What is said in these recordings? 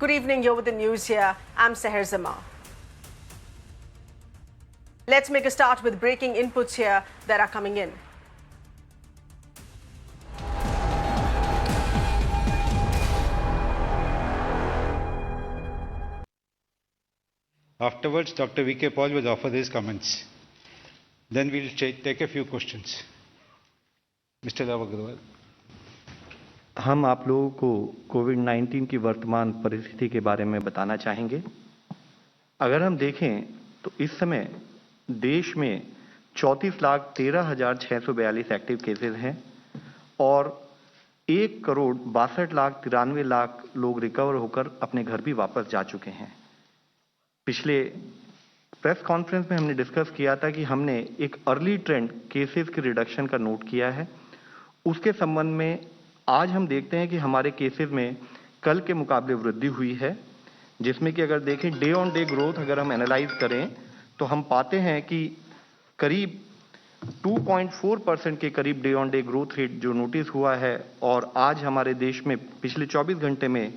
Good evening, you're with the news here. I'm Seher Zama. Let's make a start with breaking inputs here that are coming in. Afterwards, Dr. V.K. Paul will offer his comments. Then we'll take a few questions. Mr. Love Agarwal. हम आप लोगों को कोविड-19 की वर्तमान परिस्थिति के बारे में बताना चाहेंगे। अगर हम देखें तो इस समय देश में 34,13,642 एक्टिव केसेस हैं और 1,62,93,00,000 लोग रिकवर होकर अपने घर भी वापस जा चुके हैं। पिछले प्रेस कॉन्फ्रेंस में हमने डिस्कस किया था कि हमने एक अर्ली ट्रेंड केसेस के रिडक्शन का नोट किया है। उसके संबंध में आज हम देखते हैं कि हमारे केसेस में कल के मुकाबले वृद्धि हुई है, जिसमें कि अगर देखें डे ऑन डे ग्रोथ अगर हम एनालाइज करें तो हम पाते हैं कि करीब 2.4% के करीब day on day growth rate जो नोटिस हुआ है और आज हमारे देश में पिछले 24 घंटे में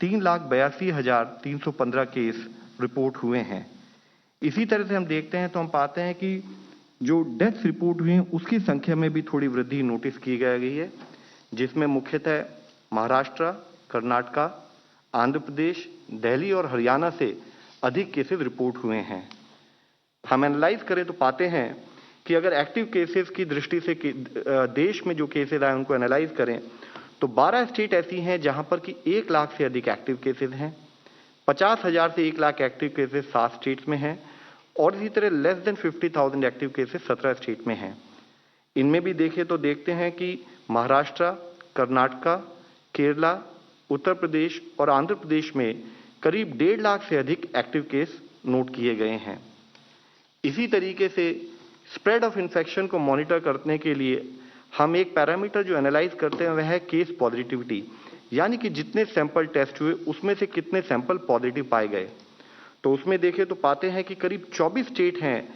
3,82,315 केस रिपोर्ट हुए हैं। इसी तरह से हम देखते हैं तो हम पाते हैं कि जो डेथ्स रिपोर्ट हुई हैं उसकी संख्या में भी थोड़ी वृद्धि नोटिस की गई है, जिसमें मुख्यतः महाराष्ट्र, कर्नाटक, आंध्र प्रदेश, दिल्ली और हरियाणा से अधिक केसेस रिपोर्ट हुए हैं। हम एनालाइज करें तो पाते हैं कि अगर एक्टिव केसेस की दृष्टि से देश में जो केसेस आए उनको एनालाइज करें तो 12 स्टेट ऐसी हैं जहां पर कि 1 लाख से अधिक एक्टिव केसेस हैं। 50,000 से 1 लाख एक्टिव केसेस 7 स्टेट्स में हैं और इसी तरह less than 50,000 active cases 17 state में हैं। इनमें भी देखें तो देखते हैं कि महाराष्ट्र, कर्नाटक, केरला, उत्तर प्रदेश और आंध्र प्रदेश में करीब 1.5 लाख से अधिक एक्टिव केस नोट किए गए हैं। इसी तरीके से स्प्रेड ऑफ इन्फेक्शन को मॉनिटर करने के लिए हम एक पैरामीटर जो एनालाइज करते हैं वह है केस पॉजिटिविटी, यानी कि जितने सैंपल टेस्ट हुए उसमें से कितने सैंपल पॉजिटिव पाए गए। तो उसमें देखें तो पाते हैं कि करीब 24 स्टेट हैं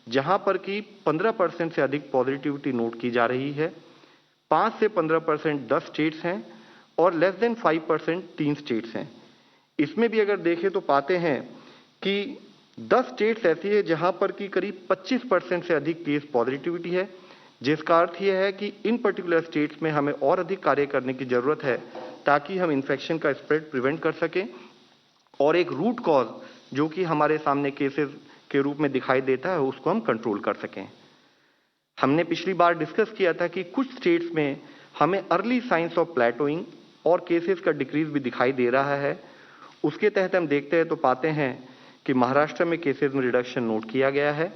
जहां पर कि 15% से अधिक पॉजिटिविटी नोट की जा रही है। 5 से 15% 10 स्टेट्स हैं और लेस देन 5% 3 स्टेट्स हैं। इसमें भी अगर देखें तो पाते हैं कि 10 स्टेट्स ऐसी है जहां पर कि करीब 25% से अधिक केस पॉजिटिविटी है, जिसका अर्थ यह है कि इन पर्टिकुलर स्टेट्स में हमें और अधिक कार्य करने की जरूरत है ताकि हम इन्फेक्शन का स्प्रेड प्रिवेंट कर सकें और एक रूट कॉज जो कि हमारे सामने केसेस के रूप में दिखाई देता है उसको हम कंट्रोल कर सकें। हमने पिछली बार डिस्कस किया था कि कुछ स्टेट्स में हमें अर्ली साइंस ऑफ प्लेटोइंग और केसेस का डिक्रीज भी दिखाई दे रहा है। उसके तहत हम देखते हैं तो पाते हैं कि महाराष्ट्र में केसेस में रिडक्शन नोट किया गया है।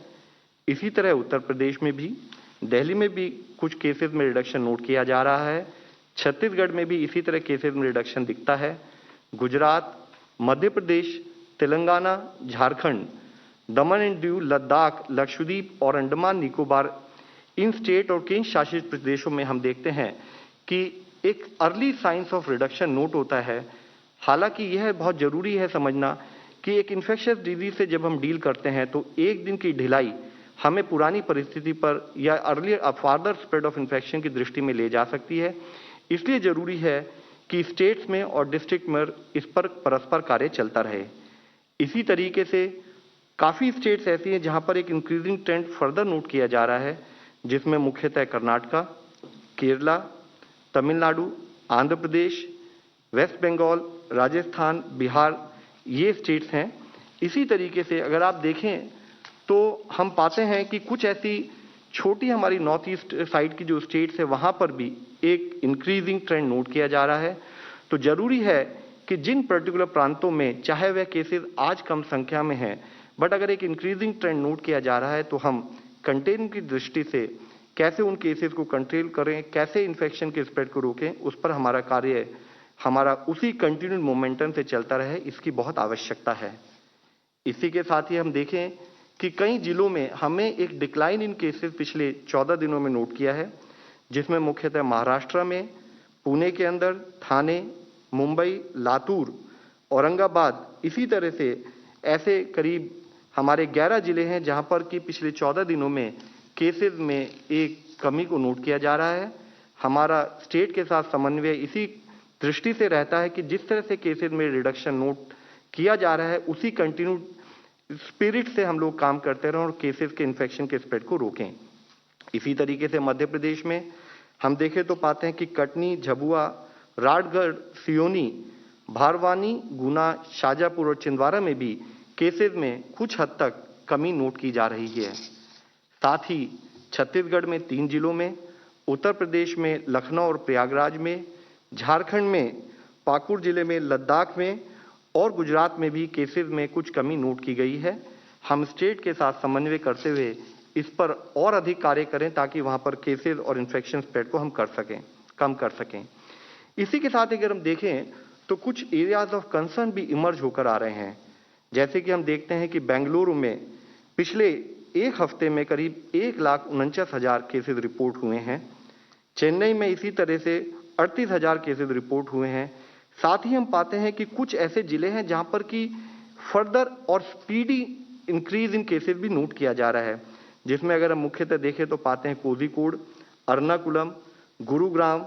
इसी तरह उत्तर प्रदेश में भी, दिल्ली में भी कुछ केसेस में रिडक्शन नोट किया जा रहा है। छत्तीसगढ़ में भी इसी तरह केसेस में रिडक्शन दिखता है। गुजरात, मध्य प्रदेश, तेलंगाना, झारखंड, दमन एंड दीव, लद्दाख, लक्षद्वीप और अंडमान निकोबार, इन स्टेट और केंद्र शासित प्रदेशों में हम देखते हैं कि एक early signs of reduction note होता है। हालांकि यह बहुत जरूरी है समझना कि एक इन्फेक्शियस डिजीज से जब हम डील करते हैं तो एक दिन की ढिलाई हमें पुरानी परिस्थिति पर या early further spread of infection की दृष्टि में ले जा सकती है। इसलिए जरूरी है कि स्टेट्स में और डिस्ट्रिक्ट में इस पर परस्पर कार्य चलता रहे। इसी तरीके से काफी स्टेट्स ऐसी हैं जहां पर एक इंक्रीजिंग ट्रेंड फर्दर नोट किया जा रहा है, जिसमें मुख्यतः कर्नाटक, केरला, तमिलनाडु, आंध्र प्रदेश, वेस्ट बंगाल, राजस्थान, बिहार ये स्टेट्स हैं। इसी तरीके से अगर आप देखें तो हम पाते हैं कि कुछ ऐसी छोटी हमारी नॉर्थ ईस्ट साइड की जो स्टेट्स है वहां पर भी एक इंक्रीजिंग ट्रेंड नोट किया जा रहा है। तो जरूरी है कि जिन पर्टिकुलर प्रांतों में चाहे वह केसेस आज कम संख्या में हैं, बट अगर एक इंक्रीजिंग ट्रेंड नोट किया जा रहा है तो हम कंटेन की दृष्टि से कैसे उन केसेस को कंट्रोल करें, कैसे इन्फेक्शन के स्प्रेड को रोकें, उस पर हमारा कार्य हमारा उसी कंटिन्यूड मोमेंटम से चलता रहे, इसकी बहुत आवश्यकता है। इसी के साथ ही हम देखें कि कई जिलों में हमें एक डिक्लाइन इन केसेस पिछले 14 दिनों में नोट किया है, जिसमें मुख्यतः महाराष्ट्र में, पुणे के अंदर, थाने, मुंबई, लातूर, औरंगाबाद, इसी तरह से ऐसे करीब हमारे 11 जिले हैं जहां पर कि पिछले 14 दिनों में केसेस में एक कमी को नोट किया जा रहा है। हमारा स्टेट के साथ समन्वय इसी दृष्टि से रहता है कि जिस तरह से केसेस में रिडक्शन नोट किया जा रहा है उसी कंटिन्यू स्पिरिट से हम लोग काम करते रहें और केसेस के इन्फेक्शन के स्प्रेड को रोकें। इसी तरीके से मध्य प्रदेश में हम देखें तो पाते हैं कि कटनी, झबुआ, राजगढ़, सियोनी, भारवानी, गुना, शाजापुर और छिंदवाड़ा में भी केसेस में कुछ हद तक कमी नोट की जा रही है। साथ ही छत्तीसगढ़ में 3 जिलों में, उत्तर प्रदेश में लखनऊ और प्रयागराज में, झारखंड में पाकुड़ जिले में, लद्दाख में और गुजरात में भी केसेस में कुछ कमी नोट की गई है। हम स्टेट के साथ समन्वय करते हुए इस पर और अधिक कार्य करें ताकि वहां पर केसेस और इन्फेक्शन स्प्रेड को हम कम कर सकें। इसी के साथ अगर हम देखें तो कुछ एरियाज ऑफ कंसर्न भी इमर्ज होकर आ रहे हैं। जैसे कि हम देखते हैं कि बेंगलुरु में पिछले एक हफ्ते में करीब 1,49,000 केसेस रिपोर्ट हुए हैं। चेन्नई में इसी तरह से 38,000 केसेस रिपोर्ट हुए हैं। साथ ही हम पाते हैं कि कुछ ऐसे जिले हैं जहां पर कि फर्दर और स्पीडी इंक्रीज इन केसेस भी नोट किया जा रहा है, जिसमें अगर हम मुख्यतः देखें तो पाते हैं कोझिकोड, अर्नाकुलम, गुरुग्राम,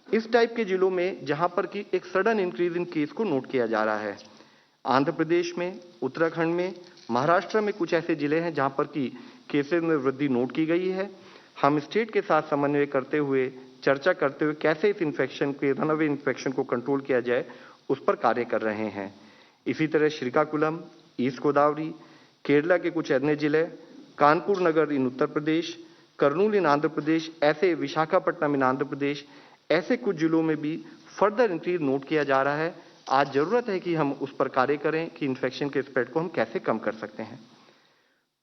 इस टाइप के जिलों में जहां पर कि एक सडन इंक्रीज इन केस को नोट किया जा रहा है। आंध्र प्रदेश में, उत्तराखंड में, महाराष्ट्र में कुछ ऐसे जिले हैं जहां पर कि केसेस में वृद्धि नोट की गई है। हम स्टेट के साथ समन्वय करते हुए, चर्चा करते हुए कैसे इस इन्फेक्शन के रनअवे इन्फेक्शन को कंट्रोल किया जाए उस पर कार्य कर रहे हैं। इसी तरह श्रीकाकुलम, ईस्ट गोदावरी, केरला के कुछ अन्य जिले, कानपुर नगर इन उत्तर प्रदेश, कर्नूल इन आंध्र प्रदेश, ऐसे विशाखापट्टनम इन आंध्र प्रदेश, ऐसे कुछ जिलों में भी फर्दर इंक्रीज नोट किया जा रहा है। आज जरूरत है कि हम उस पर कार्य करें कि इन्फेक्शन के स्प्रेड को हम कैसे कम कर सकते हैं।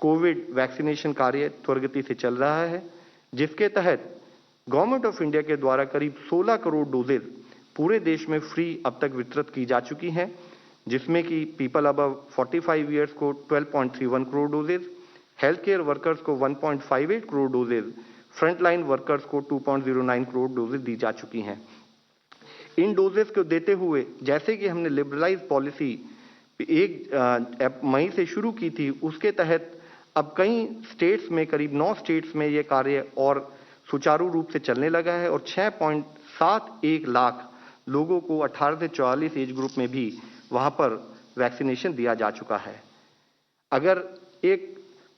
कोविड वैक्सीनेशन कार्य त्वरित से चल रहा है, जिसके तहत गवर्नमेंट ऑफ इंडिया के द्वारा करीब 16 करोड़ डोजेज पूरे देश में फ्री अब तक वितरित की जा चुकी हैं, जिसमें कि पीपल अबव 45 ईयर्स को 12.31 crore doses, health care workers को 1.58 करोड़ डोजेज, फ्रंटलाइन वर्कर्स को 2.09 करोड़ डोजेज दी जा चुकी हैं। इन डोजेस को देते हुए जैसे कि हमने लिबरलाइज पॉलिसी 1 मई से शुरू की थी, उसके तहत अब कई स्टेट्स में, करीब 9 स्टेट्स में ये कार्य और सुचारू रूप से चलने लगा है और 6.71 लाख लोगों को 18 से 44 एज ग्रुप में भी वहां पर वैक्सीनेशन दिया जा चुका है। अगर एक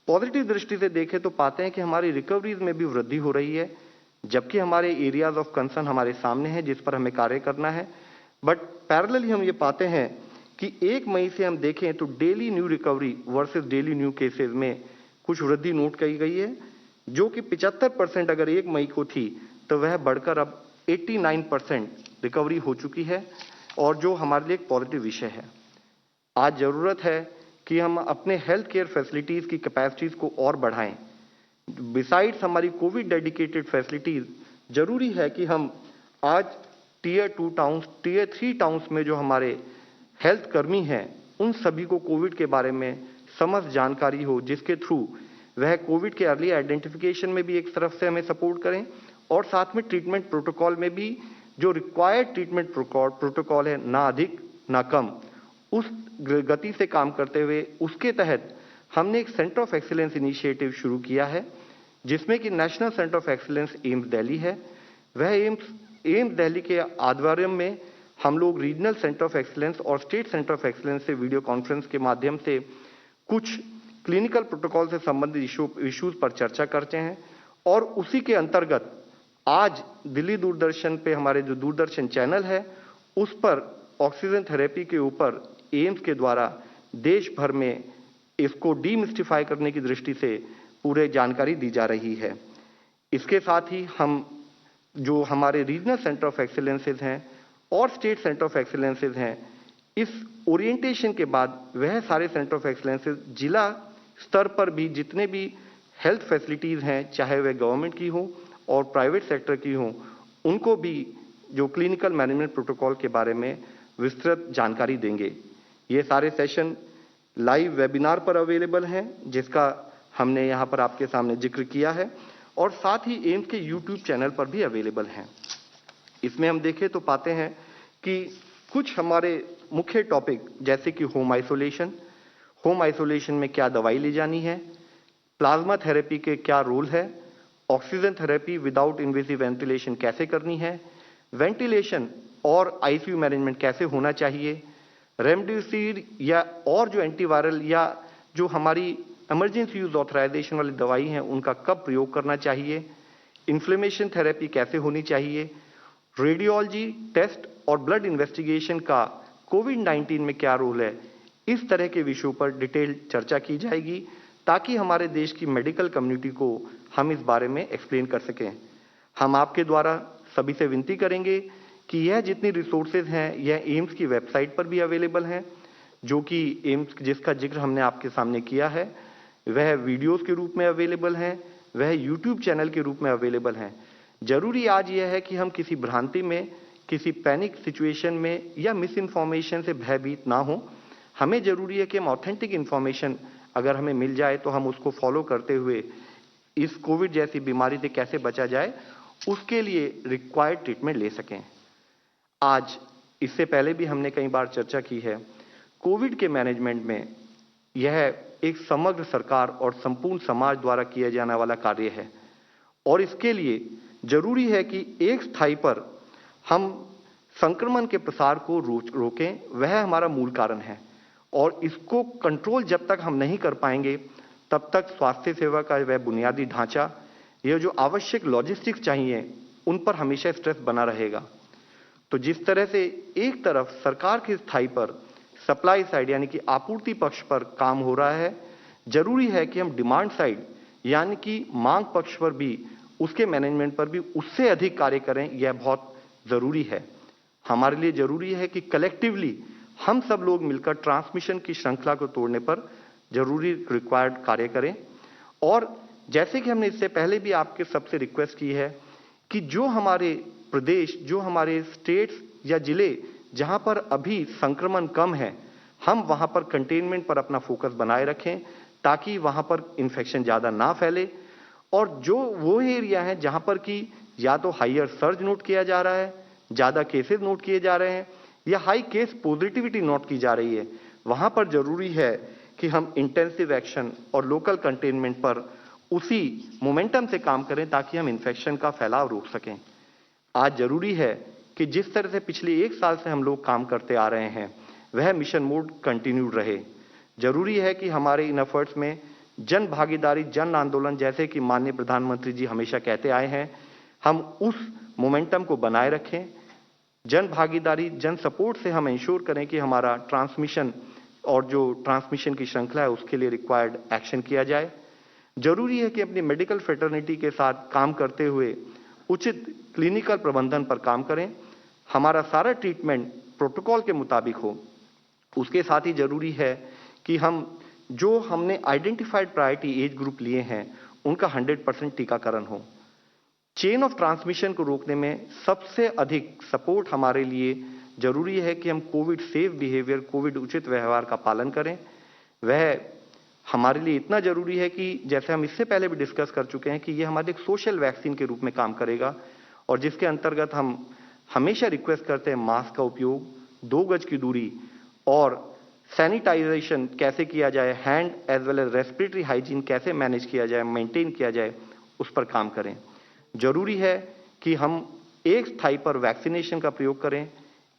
पॉजिटिव दृष्टि से देखें तो पाते हैं कि हमारी रिकवरीज में भी वृद्धि हो रही है, जबकि हमारे एरियाज ऑफ कंसर्न हमारे सामने हैं जिस पर हमें कार्य करना है। बट पैरेलली हम ये पाते हैं कि 1 मई से हम देखें तो daily new recovery versus daily new cases में कुछ वृद्धि नोट की गई है, जो कि 75% अगर 1 मई को थी तो वह बढ़कर अब 89% रिकवरी हो चुकी है, और जो हमारे लिए एक पॉजिटिव विषय है। आज जरूरत है कि हम अपने हेल्थ केयर फैसिलिटीज की कैपेसिटीज को और बढ़ाएं। बिसाइड्स हमारी कोविड डेडिकेटेड फैसिलिटीज, जरूरी है कि हम आज टियर 2 टाउन्स, टियर 3 टाउन्स में जो हमारे हेल्थ कर्मी हैं उन सभी को कोविड के बारे में समस्त जानकारी हो, जिसके थ्रू वह कोविड के अर्ली आइडेंटिफिकेशन में भी एक तरफ से हमें सपोर्ट करें और साथ में ट्रीटमेंट प्रोटोकॉल में भी जो रिक्वायर्ड ट्रीटमेंट प्रोटोकॉल है, ना अधिक ना कम, उस गति से काम करते हुए उसके तहत हमने एक सेंटर ऑफ एक्सीलेंस इनिशिएटिव शुरू किया है, जिसमें कि national centre of excellence AIIMS Delhi है। वह एम्स दिल्ली के आध्वर्य में हम लोग रीजनल सेंटर ऑफ एक्सीलेंस और स्टेट सेंटर ऑफ एक्सीलेंस से वीडियो कॉन्फ्रेंस के माध्यम से कुछ क्लिनिकल प्रोटोकॉल से संबंधित इश्यूज पर चर्चा करते हैं, और उसी के अंतर्गत आज दिल्ली दूरदर्शन पे हमारे जो दूरदर्शन चैनल है उस पर ऑक्सीजन थेरेपी के ऊपर एम्स के द्वारा देश भर में इसको डीमिस्टिफाई करने की दृष्टि से पूरे जानकारी दी जा रही है। इसके साथ ही हम जो हमारे रीजनल सेंटर ऑफ एक्सीलेंसेज हैं और स्टेट सेंटर ऑफ एक्सीलेंसेज हैं, इस ओरिएंटेशन के बाद वह सारे सेंटर ऑफ एक्सीलेंसेज जिला स्तर पर भी जितने भी हेल्थ फैसिलिटीज हैं, चाहे वह गवर्नमेंट की हो और प्राइवेट सेक्टर की हो, उनको भी जो क्लिनिकल मैनेजमेंट प्रोटोकॉल के बारे में विस्तृत जानकारी देंगे। ये सारे सेशन लाइव वेबिनार पर अवेलेबल हैं, जिसका हमने यहाँ पर आपके सामने जिक्र किया है, और साथ ही एम्स के यूट्यूब चैनल पर भी अवेलेबल हैं। इसमें हम देखें तो पाते हैं कि कुछ हमारे मुख्य टॉपिक जैसे कि होम आइसोलेशन में क्या दवाई ली जानी है, प्लाज्मा थेरेपी के क्या रोल है, oxygen therapy without invasive ventilation कैसे करनी है, वेंटिलेशन और आईसीयू मैनेजमेंट कैसे होना चाहिए, रेमडेसिविर या और जो एंटीवायरल या जो हमारी इमरजेंसी यूज ऑथराइजेशन वाली दवाई हैं उनका कब प्रयोग करना चाहिए, इन्फ्लेमेशन थेरेपी कैसे होनी चाहिए, रेडियोलॉजी टेस्ट और ब्लड इन्वेस्टिगेशन का कोविड-19 में क्या रोल है, इस तरह के विषयों पर डिटेल चर्चा की जाएगी ताकि हमारे देश की मेडिकल कम्युनिटी को हम इस बारे में एक्सप्लेन कर सकें। हम आपके द्वारा सभी से विनती करेंगे कि यह जितनी रिसोर्सेज हैं यह एम्स की वेबसाइट पर भी अवेलेबल हैं, जो कि एम्स जिसका जिक्र हमने आपके सामने किया है, वह वीडियोस के रूप में अवेलेबल हैं, वह यूट्यूब चैनल के रूप में अवेलेबल हैं। जरूरी आज यह है कि हम किसी भ्रांति में, किसी पैनिक सिचुएशन में या मिस इन्फॉर्मेशन से भयभीत ना हो। हमें जरूरी है कि हम ऑथेंटिक इन्फॉर्मेशन अगर हमें मिल जाए तो हम उसको फॉलो करते हुए इस कोविड जैसी बीमारी से कैसे बचा जाए उसके लिए रिक्वायर्ड ट्रीटमेंट ले सकें। आज इससे पहले भी हमने कई बार चर्चा की है, कोविड के मैनेजमेंट में यह एक समग्र सरकार और संपूर्ण समाज द्वारा किया जाने वाला कार्य है और इसके लिए जरूरी है कि एक स्थाई पर हम संक्रमण के प्रसार को रोकें, वह हमारा मूल कारण है और इसको कंट्रोल जब तक हम नहीं कर पाएंगे तब तक स्वास्थ्य सेवा का वह बुनियादी ढांचा, यह जो आवश्यक लॉजिस्टिक्स चाहिए उन पर हमेशा स्ट्रेस बना रहेगा। तो जिस तरह से एक तरफ सरकार के स्थाई पर सप्लाई साइड यानी कि आपूर्ति पक्ष पर काम हो रहा है, जरूरी है कि हम डिमांड साइड यानी कि मांग पक्ष पर भी, उसके मैनेजमेंट पर भी उससे अधिक कार्य करें। यह बहुत जरूरी है। हमारे लिए जरूरी है कि कलेक्टिवली हम सब लोग मिलकर ट्रांसमिशन की श्रृंखला को तोड़ने पर जरूरी रिक्वायर्ड कार्य करें। और जैसे कि हमने इससे पहले भी आपके सबसे रिक्वेस्ट की है कि जो हमारे प्रदेश, जो हमारे स्टेट्स या जिले जहां पर अभी संक्रमण कम है, हम वहां पर कंटेनमेंट पर अपना फोकस बनाए रखें ताकि वहां पर इन्फेक्शन ज्यादा ना फैले। और जो वो एरिया है जहां पर कि या तो हाइयर सर्ज नोट किया जा रहा है, ज्यादा केसेस नोट किए जा रहे हैं या हाई केस पॉजिटिविटी नोट की जा रही है, वहां पर जरूरी है कि हम इंटेंसिव एक्शन और लोकल कंटेनमेंट पर उसी मोमेंटम से काम करें ताकि हम इन्फेक्शन का फैलाव रोक सकें। आज जरूरी है कि जिस तरह से पिछले 1 साल से हम लोग काम करते आ रहे हैं वह मिशन मोड कंटिन्यूड रहे। जरूरी है कि हमारे इन एफर्ट्स में जन भागीदारी, जन आंदोलन, जैसे कि माननीय प्रधानमंत्री जी हमेशा कहते आए हैं, हम उस मोमेंटम को बनाए रखें। जन भागीदारी, जन सपोर्ट से हम इंश्योर करें कि हमारा ट्रांसमिशन और जो ट्रांसमिशन की श्रृंखला है उसके लिए रिक्वायर्ड एक्शन किया जाए। जरूरी है कि अपनी मेडिकल फ्रेटर्निटी के साथ काम करते हुए उचित क्लिनिकल प्रबंधन पर काम करें। हमारा सारा ट्रीटमेंट प्रोटोकॉल के मुताबिक हो। उसके साथ ही जरूरी है कि हम जो हमने आइडेंटिफाइड प्रायोरिटी एज ग्रुप लिए हैं उनका 100% टीकाकरण हो। चेन ऑफ ट्रांसमिशन को रोकने में सबसे अधिक सपोर्ट हमारे लिए जरूरी है कि हम कोविड सेफ बिहेवियर, कोविड उचित व्यवहार का पालन करें। वह हमारे लिए इतना जरूरी है कि जैसे हम इससे पहले भी डिस्कस कर चुके हैं कि यह हमारे एक सोशल वैक्सीन के रूप में काम करेगा और जिसके अंतर्गत हम हमेशा रिक्वेस्ट करते हैं मास्क का उपयोग, 2 गज की दूरी और सैनिटाइजेशन कैसे किया जाए, hand as well as respiratory hygiene कैसे मैनेज किया जाए, मेंटेन किया जाए, उस पर काम करें। जरूरी है कि हम एक स्थाई पर वैक्सीनेशन का प्रयोग करें,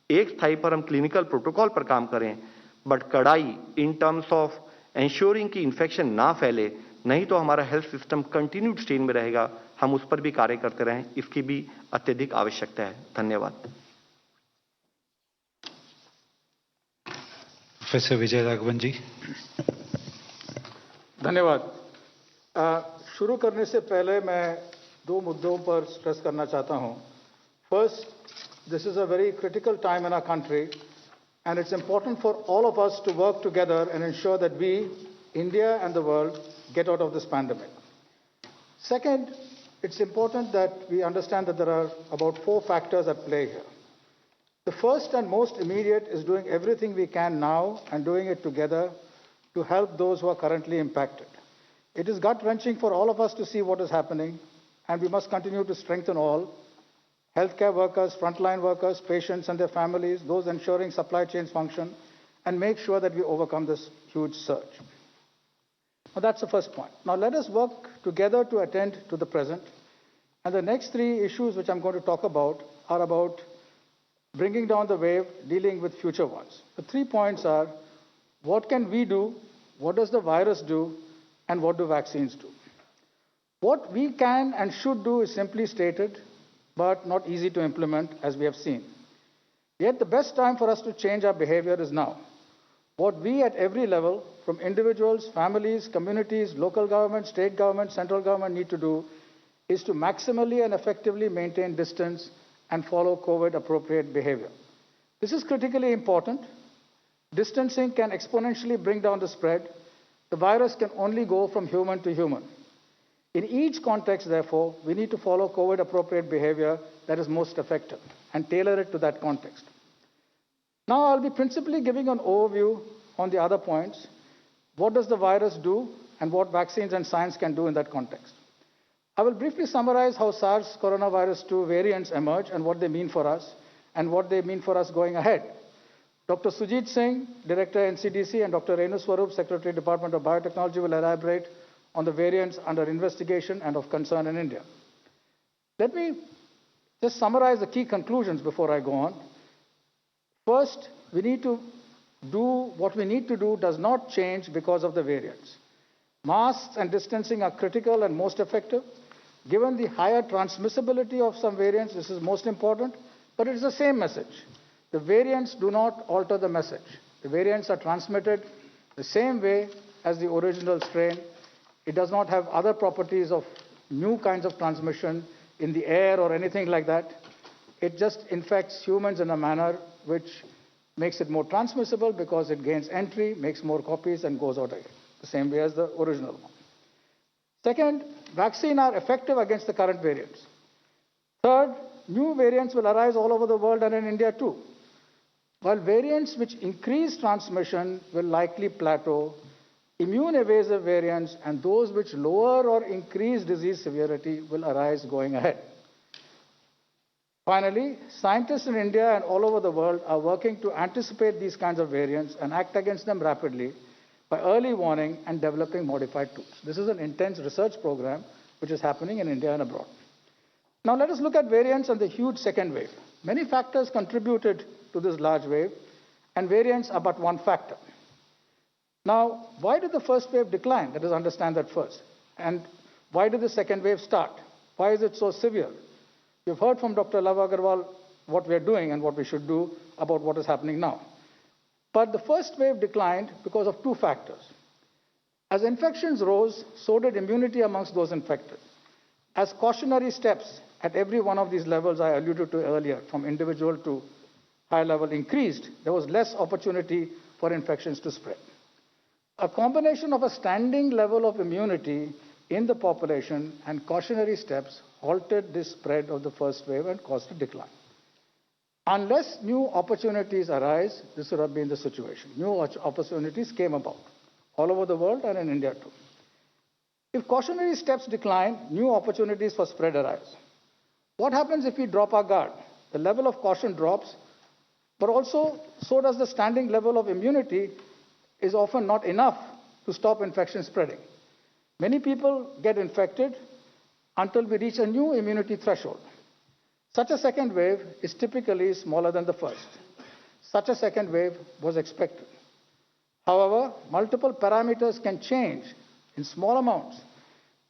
एक स्थाई पर हम क्लिनिकल प्रोटोकॉल पर काम करें, बट कड़ाई इन टर्म्स ऑफ एंश्योरिंग कि इन्फेक्शन ना फैले, नहीं तो हमारा हेल्थ सिस्टम कंटिन्यूड स्ट्रेन में रहेगा। हम उस पर भी कार्य करते रहें, इसकी भी अत्यधिक आवश्यकता है। धन्यवाद। प्रोफेसर विजय राघवन जी। धन्यवाद। शुरू करने से पहले मैं 2 मुद्दों पर स्ट्रेस करना चाहता हूं। First, this is a very critical time in our country and it's important for all of us to work together and ensure that we, India and the world, get out of this pandemic. Second, it's important that we understand that there are about 4 factors at play here. The first and most immediate is doing everything we can now and doing it together to help those who are currently impacted. It is gut-wrenching for all of us to see what is happening, and we must continue to strengthen all healthcare workers, frontline workers, patients and their families, those ensuring supply chains function, and make sure that we overcome this huge surge. Now, that's the first point. Now, let us work together to attend to the present. And the next 3 issues which I'm going to talk about are about bringing down the wave, dealing with future ones. The 3 points are, what can we do? What does the virus do? And what do vaccines do? What we can and should do is simply stated, but not easy to implement, as we have seen. Yet the best time for us to change our behavior is now. What we at every level, from individuals, families, communities, local government, state government, central government need to do is to maximally and effectively maintain distance and follow COVID-appropriate behavior. This is critically important. Distancing can exponentially bring down the spread. The virus can only go from human to human. In each context, therefore, we need to follow COVID-appropriate behavior that is most effective and tailor it to that context. Now, I'll be principally giving an overview on the other points. What does the virus do and what vaccines and science can do in that context? I will briefly summarize how SARS coronavirus 2 variants emerge and what they mean for us and what they mean for us going ahead. Dr. Sujit Singh, Director NCDC, and Dr. Renu Swarup, Secretary, Department of Biotechnology, will elaborate on the variants under investigation and of concern in India. Let me just summarize the key conclusions before I go on. First, we need to do what we need to do does not change because of the variants. Masks and distancing are critical and most effective. Given the higher transmissibility of some variants, this is most important, but it is the same message. The variants do not alter the message. The variants are transmitted the same way as the original strain. It does not have other properties of new kinds of transmission in the air or anything like that. It just infects humans in a manner which makes it more transmissible because it gains entry, makes more copies, and goes out again, the same way as the original one. Second, vaccines are effective against the current variants. Third, new variants will arise all over the world and in India too. While variants which increase transmission will likely plateau, immune-evasive variants and those which lower or increase disease severity will arise going ahead. Finally, scientists in India and all over the world are working to anticipate these kinds of variants and act against them rapidly by early warning and developing modified tools. This is an intense research program which is happening in India and abroad. Now let us look at variants and the huge second wave. Many factors contributed to this large wave, and variants are but one factor. Now, why did the first wave decline? Let us understand that first. And why did the second wave start? Why is it so severe? You've heard from Dr. Love Agarwal what we are doing and what we should do about what is happening now. But the first wave declined because of two factors. As infections rose, so did immunity amongst those infected. As cautionary steps at every one of these levels I alluded to earlier, from individual to high level increased, there was less opportunity for infections to spread. A combination of a standing level of immunity in the population and cautionary steps halted this spread of the first wave and caused a decline. Unless new opportunities arise, this would have been the situation. New opportunities came about all over the world and in India too. If cautionary steps decline, new opportunities for spread arise. What happens if we drop our guard? The level of caution drops, but also so does the standing level of immunity is often not enough to stop infection spreading. Many people get infected until we reach a new immunity threshold. Such a second wave is typically smaller than the first. Such a second wave was expected. However, multiple parameters can change in small amounts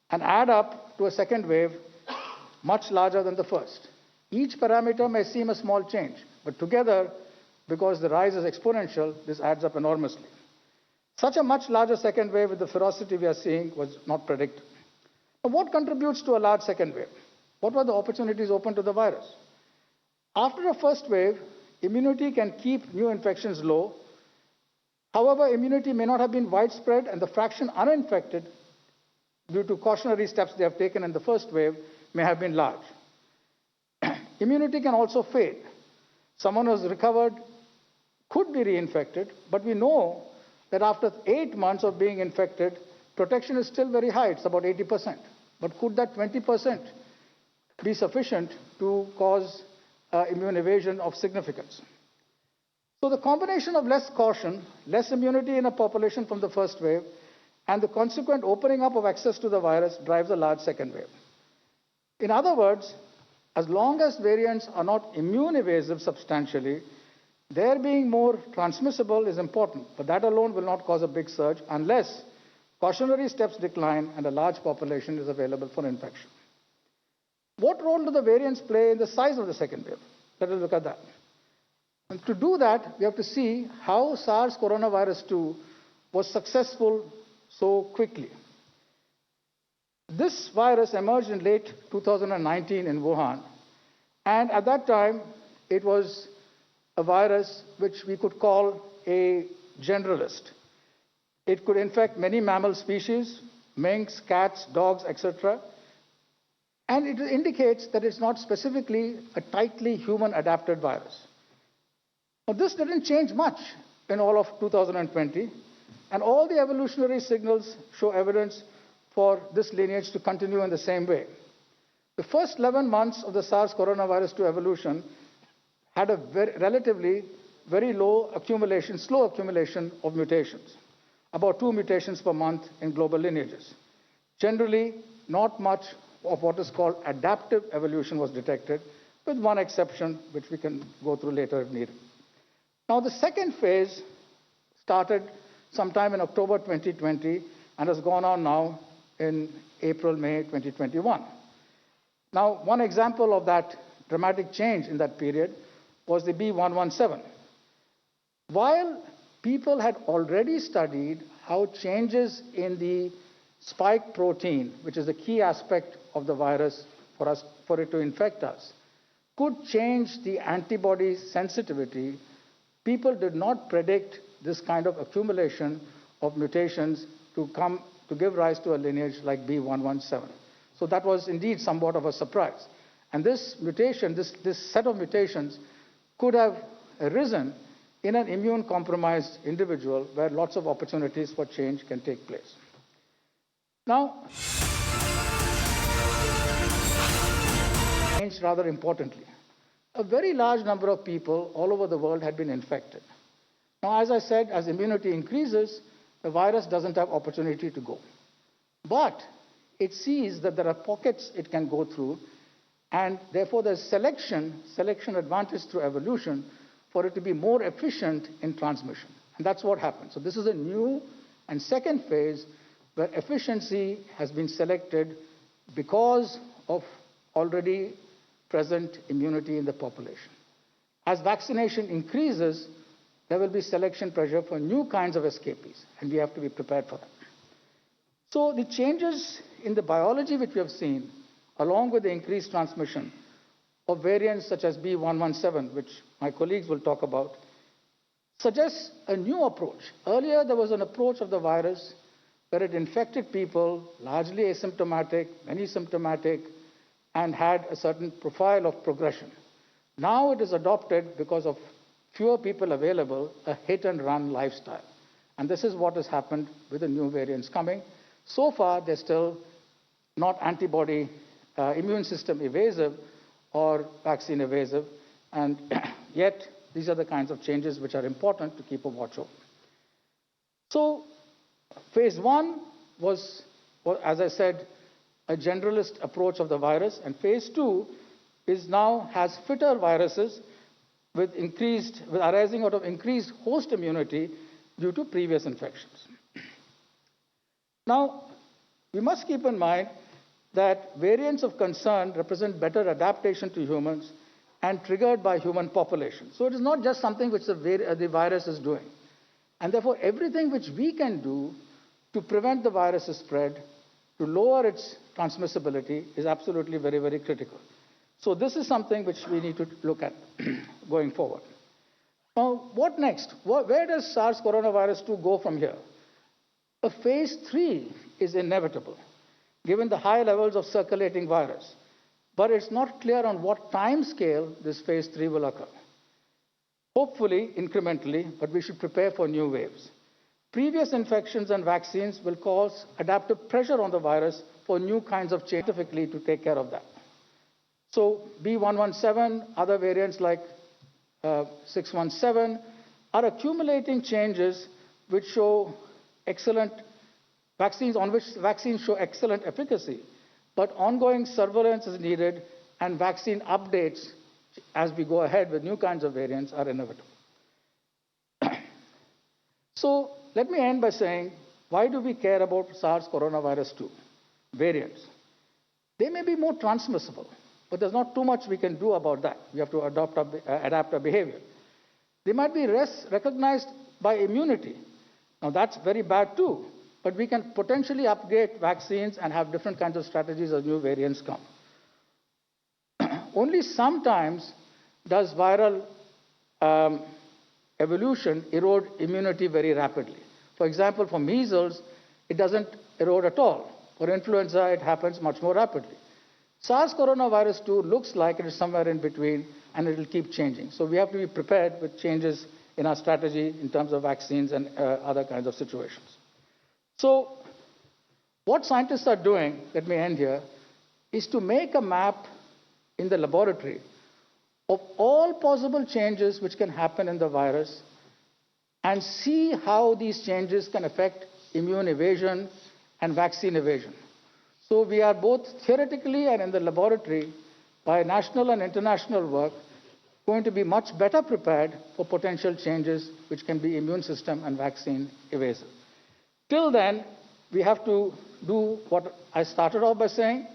and add up to a second wave much larger than the first. Each parameter may seem a small change, but together, because the rise is exponential, this adds up enormously. Such a much larger second wave with the ferocity we are seeing was not predicted. Now, what contributes to a large second wave? What were the opportunities open to the virus? After a first wave, immunity can keep new infections low. However, immunity may not have been widespread, and the fraction uninfected, due to cautionary steps they have taken in the first wave, may have been large. Immunity can also fade. Someone who has recovered could be reinfected, but we know that after 8 months of being infected, protection is still very high. It's about 80%. But could that 20% be sufficient to cause immune evasion of significance? So the combination of less caution, less immunity in a population from the first wave, and the consequent opening up of access to the virus drives a large second wave. In other words, As long as variants are not immune evasive substantially, their being more transmissible is important, but that alone will not cause a big surge unless cautionary steps decline and a large population is available for infection. What role do the variants play in the size of the second wave? Let us look at that. And to do that, we have to see how SARS coronavirus 2 was successful so quickly. This virus emerged in late 2019 in Wuhan, and at that time, it was a virus which we could call a generalist. It could infect many mammal species, minks, cats, dogs, etc. And it indicates that it's not specifically a tightly human-adapted virus. Now, this didn't change much in all of 2020, and all the evolutionary signals show evidence for this lineage to continue in the same way. The first 11 months of the SARS coronavirus 2 evolution had a relatively very low accumulation, slow accumulation of mutations, about 2 mutations per month in global lineages. Generally, not much of what is called adaptive evolution was detected, with one exception, which we can go through later if needed. Now, the second phase started sometime in October 2020 and has gone on now in April, May 2021. Now, one example of that dramatic change in that period was the B117. While people had already studied how changes in the spike protein, which is a key aspect of the virus for it to infect us, could change the antibody sensitivity, people did not predict this kind of accumulation of mutations to give rise to a lineage like B117. So that was indeed somewhat of a surprise. And this mutation, this set of mutations, could have arisen in an immune-compromised individual where lots of opportunities for change can take place. Now, changed rather importantly. A very large number of people all over the world had been infected. Now, as I said, as immunity increases, the virus doesn't have opportunity to go. But it sees that there are pockets it can go through, and therefore there's selection advantage through evolution for it to be more efficient in transmission. And that's what happened. So this is a new and second phase where efficiency has been selected because of already present immunity in the population. As vaccination increases, there will be selection pressure for new kinds of escapees, and we have to be prepared for that. So the changes in the biology which we have seen, along with the increased transmission of variants such as B117, which my colleagues will talk about, suggests a new approach. Earlier, there was an approach of the virus where it infected people, largely asymptomatic, many symptomatic, and had a certain profile of progression. Now it is adopted, because of fewer people available, a hit-and-run lifestyle. And this is what has happened with the new variants coming. So far, they're still not antibody immune system evasive or vaccine evasive, and yet these are the kinds of changes which are important to keep a watch over. So phase 1 was, as I said, a generalist approach of the virus, and phase 2 has fitter viruses with arising out of increased host immunity due to previous infections. Now, we must keep in mind that variants of concern represent better adaptation to humans and triggered by human population. So it is not just something which the virus is doing. And therefore, everything which we can do to prevent the virus's spread, to lower its transmissibility, is absolutely very, very critical. So this is something which we need to look at going forward. Now, what next? Where does SARS coronavirus 2 go from here? A phase 3 is inevitable, given the high levels of circulating virus. But it's not clear on what time scale this phase 3 will occur. Hopefully, incrementally, but we should prepare for new waves. Previous infections and vaccines will cause adaptive pressure on the virus for new kinds of change scientifically to take care of that. So B117, other variants like 617 are accumulating changes which show excellent vaccines, on which vaccines show excellent efficacy, but ongoing surveillance is needed and vaccine updates as we go ahead with new kinds of variants are inevitable. So let me end by saying, why do we care about SARS coronavirus 2 variants? They may be more transmissible, but there's not too much we can do about that. We have to adapt our behavior. They might be less recognized by immunity. Now that's very bad too, but we can potentially upgrade vaccines and have different kinds of strategies as new variants come. Only sometimes does viral evolution erode immunity very rapidly. For example, for measles, it doesn't erode at all. For influenza, it happens much more rapidly. SARS coronavirus 2 looks like it is somewhere in between, and it will keep changing. So we have to be prepared with changes in our strategy in terms of vaccines and other kinds of situations. So what scientists are doing, let me end here, is to make a map in the laboratory of all possible changes which can happen in the virus and see how these changes can affect immune evasion and vaccine evasion. So we are both theoretically and in the laboratory, by national and international work, going to be much better prepared for potential changes which can be immune system and vaccine evasive. Till then, we have to do what I started off by saying,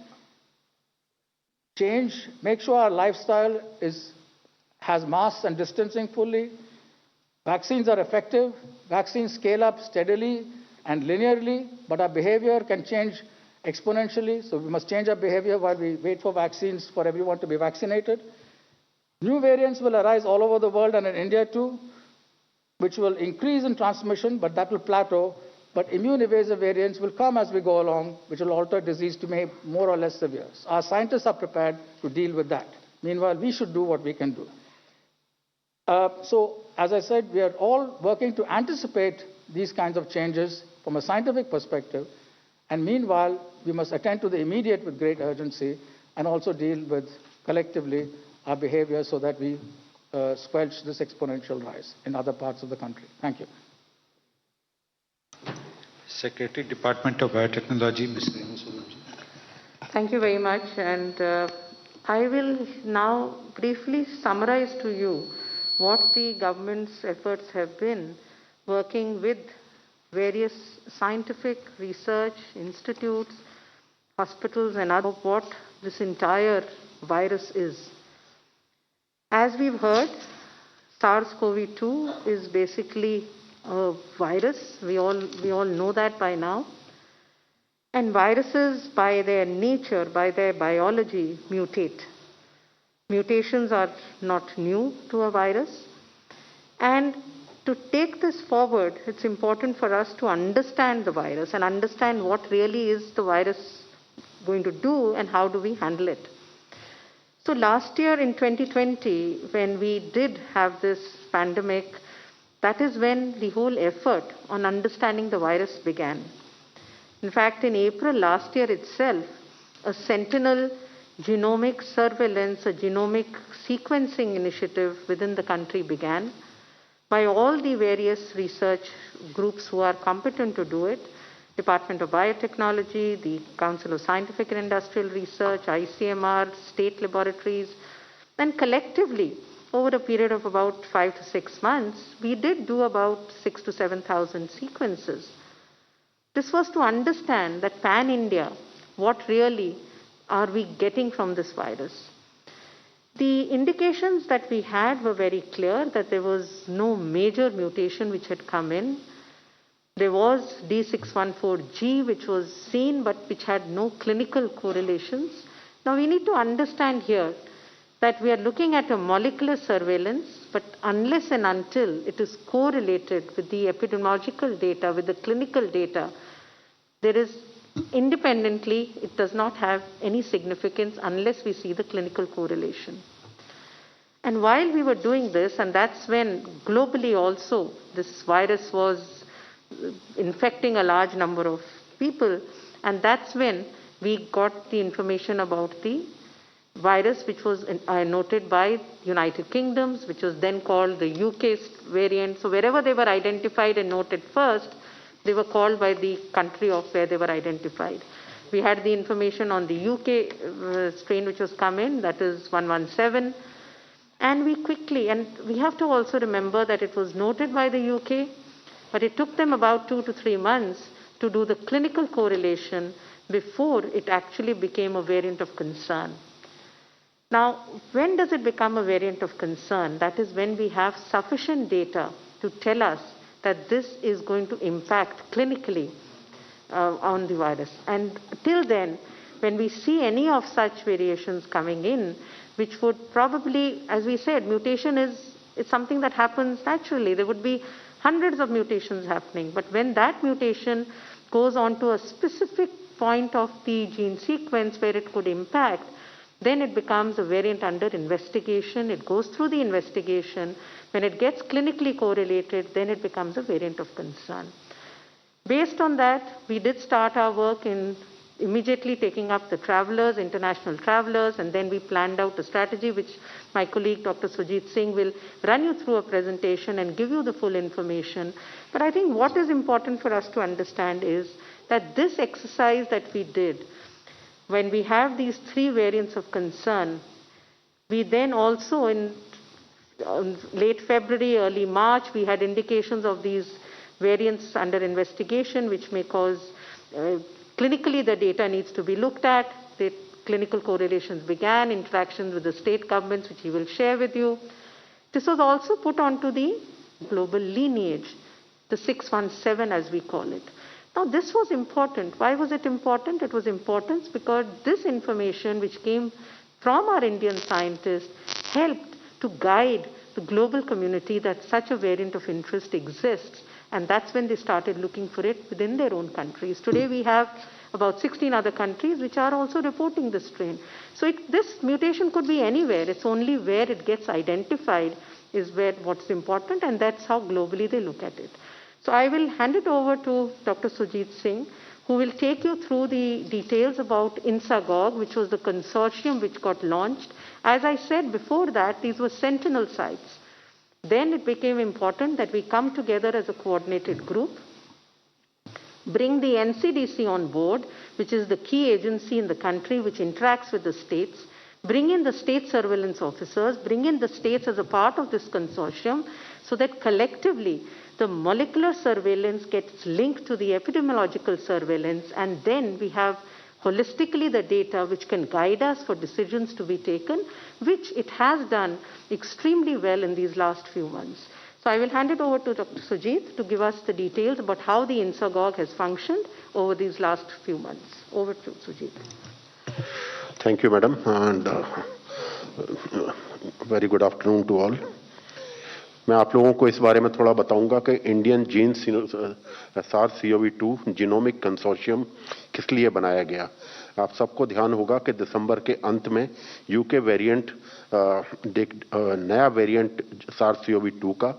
change, make sure our lifestyle has masks and distancing fully. Vaccines are effective. Vaccines scale up steadily and linearly, but our behavior can change exponentially. So we must change our behavior while we wait for vaccines for everyone to be vaccinated. New variants will arise all over the world and in India too, which will increase in transmission, but that will plateau. But immune evasive variants will come as we go along, which will alter disease to make more or less severe. Our scientists are prepared to deal with that. Meanwhile, we should do what we can do. So, as I said, we are all working to anticipate these kinds of changes from a scientific perspective. And meanwhile, we must attend to the immediate with great urgency and also deal with, collectively, our behavior so that we squelch this exponential rise in other parts of the country. Thank you. Secretary, Department of Biotechnology, Ms. Renu Sood. Thank you very much. And I will now briefly summarize to you what the government's efforts have been working with various scientific research institutes, hospitals, and other, what this entire virus is. As we've heard, SARS-CoV-2 is basically a virus. We all know that by now. And viruses, by their nature, by their biology, mutate. Mutations are not new to a virus. And to take this forward, it's important for us to understand the virus and understand what really is the virus going to do and how do we handle it. So last year in 2020, when we did have this pandemic, that is when the whole effort on understanding the virus began. In fact, in April last year itself, a Sentinel genomic surveillance, a genomic sequencing initiative within the country began by all the various research groups who are competent to do it, Department of Biotechnology, the Council of Scientific and Industrial Research, ICMR, state laboratories, and collectively, over a period of about 5 to 6 months, we did do about 6,000 to 7,000 sequences. This was to understand that pan-India, what really are we getting from this virus? The indications that we had were very clear that there was no major mutation which had come in. There was D614G which was seen but which had no clinical correlations. Now we need to understand here that we are looking at a molecular surveillance, but unless and until it is correlated with the epidemiological data, with the clinical data, there is independently, it does not have any significance unless we see the clinical correlation. And while we were doing this, and that's when globally also this virus was infecting a large number of people, and that's when we got the information about the virus which was noted by United Kingdom, which was then called the UK variant. So wherever they were identified and noted first, they were called by the country of where they were identified. We had the information on the UK strain which was come in, that is 117. And we quickly, and we have to also remember that it was noted by the UK, but it took them about 2 to 3 months to do the clinical correlation before it actually became a variant of concern. Now, when does it become a variant of concern? That is when we have sufficient data to tell us that this is going to impact clinically on the virus. And till then, when we see any of such variations coming in, which would probably, as we said, mutation is something that happens naturally. There would be hundreds of mutations happening. But when that mutation goes on to a specific point of the gene sequence where it could impact, then it becomes a variant under investigation. It goes through the investigation. When it gets clinically correlated, then it becomes a variant of concern. Based on that, we did start our work in immediately taking up the travelers, international travelers, and then we planned out a strategy which my colleague Dr. Sujit Singh will run you through a presentation and give you the full information. But I think what is important for us to understand is that this exercise that we did, when we have these 3 variants of concern, we then also in late February, early March, we had indications of these variants under investigation, which may cause, clinically the data needs to be looked at. The clinical correlations began, interactions with the state governments, which he will share with you. This was also put onto the global lineage, the 617 as we call it. Now, this was important. Why was it important? It was important because this information which came from our Indian scientists helped to guide the global community that such a variant of interest exists. And that's when they started looking for it within their own countries. Today we have about 16 other countries which are also reporting this strain. So this mutation could be anywhere. It's only where it gets identified is where what's important, and that's how globally they look at it. So I will hand it over to Dr. Sujit Singh, who will take you through the details about INSAGOG, which was the consortium which got launched. As I said before that, these were sentinel sites. Then it became important that we come together as a coordinated group, bring the NCDC on board, which is the key agency in the country which interacts with the states, bring in the state surveillance officers, bring in the states as a part of this consortium, so that collectively the molecular surveillance gets linked to the epidemiological surveillance, and then we have holistically the data which can guide us for decisions to be taken, which it has done extremely well in these last few months. So I will hand it over to Dr. Sujit to give us the details about how the INSAGOG has functioned over these last few months. Over to Sujit. Thank you, Madam, and very good afternoon to all. मैं आप लोगों को इस बारे में थोड़ा बताऊंगा कि Indian gene SARS-CoV-2 genomic consortium किस लिए बनाया गया। आप सबको ध्यान होगा कि दिसंबर के अंत में यूके वेरिएंट नया वेरिएंट SARS-CoV-2 का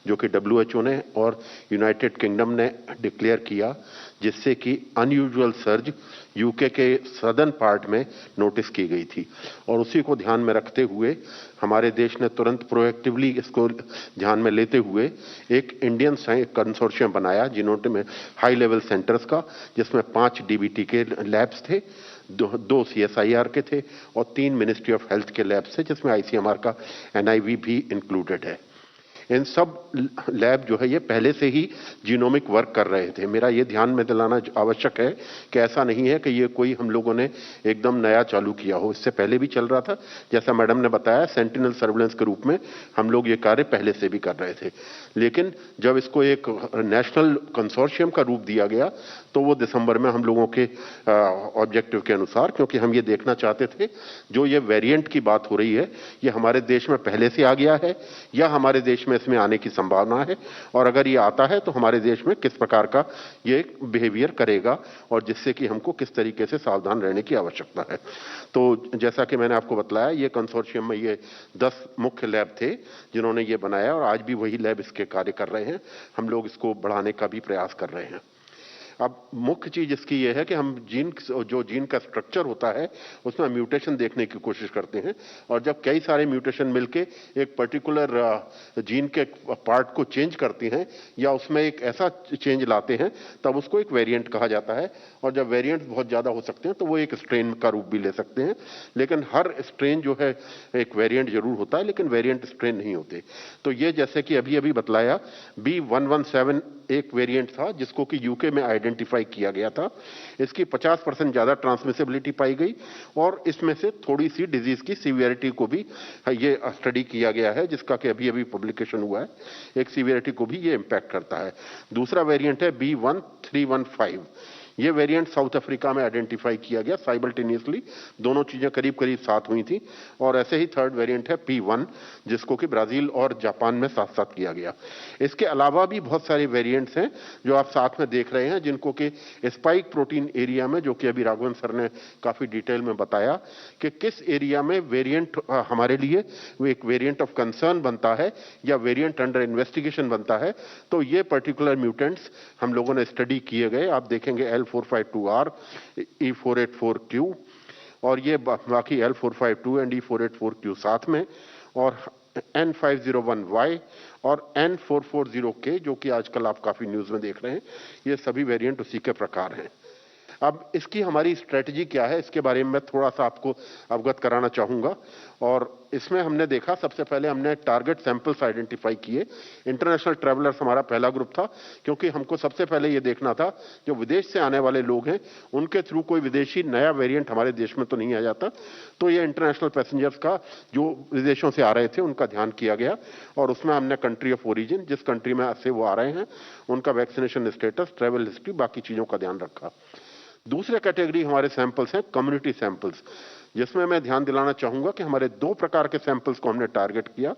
जो कि WHO ने और यूनाइटेड किंगडम ने डिक्लेयर किया, जिससे कि अनयूजुअल सर्ज यूके के सदर्न पार्ट में नोटिस की गई थी। और उसी को ध्यान में रखते हुए हमारे देश ने तुरंत प्रोएक्टिवली इसको ध्यान में लेते हुए एक इंडियन कंसोर्शियम बनाया, जिन्होंने में हाई लेवल सेंटर्स का, जिसमें 5 DBT के लैब्स थे, 2 CSIR के थे और 3 मिनिस्ट्री ऑफ हेल्थ के लैब्स थे, जिसमें ICMR का NIV भी इंक्लूडेड है। इन सब लैब जो है ये पहले से ही जीनोमिक वर्क कर रहे थे। मेरा ये ध्यान में दिलाना आवश्यक है कि ऐसा नहीं है कि ये कोई हम लोगों ने एकदम नया चालू किया हो, इससे पहले भी चल रहा था। जैसा मैडम ने बताया, सेंटिनल सर्वेलेंस के रूप में हम लोग ये कार्य पहले से भी कर रहे थे, लेकिन जब इसको एक नेशनल कंसोर्शियम का रूप दिया गया तो वो दिसंबर में हम लोगों के ऑब्जेक्टिव के अनुसार, क्योंकि हम ये देखना चाहते थे जो ये वेरिएंट की बात हो रही है ये हमारे देश में पहले से आ गया है या हमारे देश में इसमें आने की संभावना है, और अगर ये आता है तो हमारे देश में किस प्रकार का ये बिहेवियर करेगा और जिससे कि हमको किस तरीके से सावधान रहने की आवश्यकता है। तो जैसा कि मैंने आपको बताया, ये कंसोर्शियम में ये 10 मुख्य लैब थे जिन्होंने ये बनाया और आज भी वही लैब इसके कार्य कर रहे हैं। हम लोग इसको बढ़ाने का भी प्रयास कर रहे हैं। अब मुख्य चीज इसकी यह है कि हम जो जीन का स्ट्रक्चर होता है उसमें म्यूटेशन देखने की कोशिश करते हैं, और जब कई सारे म्यूटेशन मिलके एक पर्टिकुलर जीन के पार्ट को चेंज करती हैं या उसमें एक ऐसा चेंज लाते हैं, तब उसको एक वेरिएंट कहा जाता है। और जब वेरिएंट बहुत ज्यादा हो सकते हैं तो वो एक स्ट्रेन का रूप भी ले सकते हैं, लेकिन हर स्ट्रेन जो है एक वेरिएंट जरूर होता है, लेकिन वेरिएंट स्ट्रेन नहीं होते। तो ये जैसे कि अभी अभी बतलाया, B117 एक वेरिएंट था जिसको कि यूके में आइडेंटिफाई किया गया था। इसकी 50% ज्यादा ट्रांसमिसिबिलिटी पाई गई, और इसमें से थोड़ी सी डिजीज की सीवियरिटी को भी ये स्टडी किया गया है, जिसका कि अभी अभी पब्लिकेशन हुआ है। एक सीवियरिटी को भी ये इंपैक्ट करता है। दूसरा वेरिएंट है B1315। ये वेरिएंट साउथ अफ्रीका में आइडेंटिफाई किया गया साइमल्टेनियसली, दोनों चीजें करीब करीब साथ हुई थी। और ऐसे ही थर्ड वेरिएंट है P1, जिसको कि ब्राजील और जापान में साथ साथ किया गया। इसके अलावा भी बहुत सारे वेरिएंट्स हैं जो आप साथ में देख रहे हैं, जिनको कि स्पाइक प्रोटीन एरिया में, जो कि अभी राघवन सर ने काफी डिटेल में बताया कि किस एरिया में वेरिएंट हमारे लिए वो एक वेरिएंट ऑफ कंसर्न बनता है या वेरिएंट अंडर इन्वेस्टिगेशन बनता है। तो ये पर्टिकुलर म्यूटेंट्स हम लोगों ने स्टडी किए गए। आप देखेंगे L452R, E484Q, और ये बाकी L452 एंड E484Q साथ में, और N501Y और N440K, जो कि आजकल आप काफी न्यूज में देख रहे हैं। ये सभी वेरिएंट उसी के प्रकार हैं। अब इसकी हमारी स्ट्रेटजी क्या है, इसके बारे में मैं थोड़ा सा आपको अवगत कराना चाहूंगा। और इसमें हमने देखा, सबसे पहले हमने टारगेट सैंपल्स आइडेंटिफाई किए। इंटरनेशनल ट्रैवलर्स हमारा पहला ग्रुप था, क्योंकि हमको सबसे पहले ये देखना था जो विदेश से आने वाले लोग हैं उनके थ्रू कोई विदेशी नया वेरिएंट हमारे देश में तो नहीं आ जाता। तो ये इंटरनेशनल पैसेंजर्स का जो विदेशों से आ रहे थे उनका ध्यान किया गया, और उसमें हमने कंट्री ऑफ ओरिजिन, जिस कंट्री में से वो आ रहे हैं, उनका वैक्सीनेशन स्टेटस, ट्रैवल हिस्ट्री, बाकी चीजों का ध्यान रखा। दूसरे कैटेगरी हमारे सैंपल्स हैं कम्युनिटी सैंपल्स, जिसमें मैं ध्यान दिलाना चाहूंगा कि हमारे दो प्रकार के सैंपल्स को हमने टारगेट किया।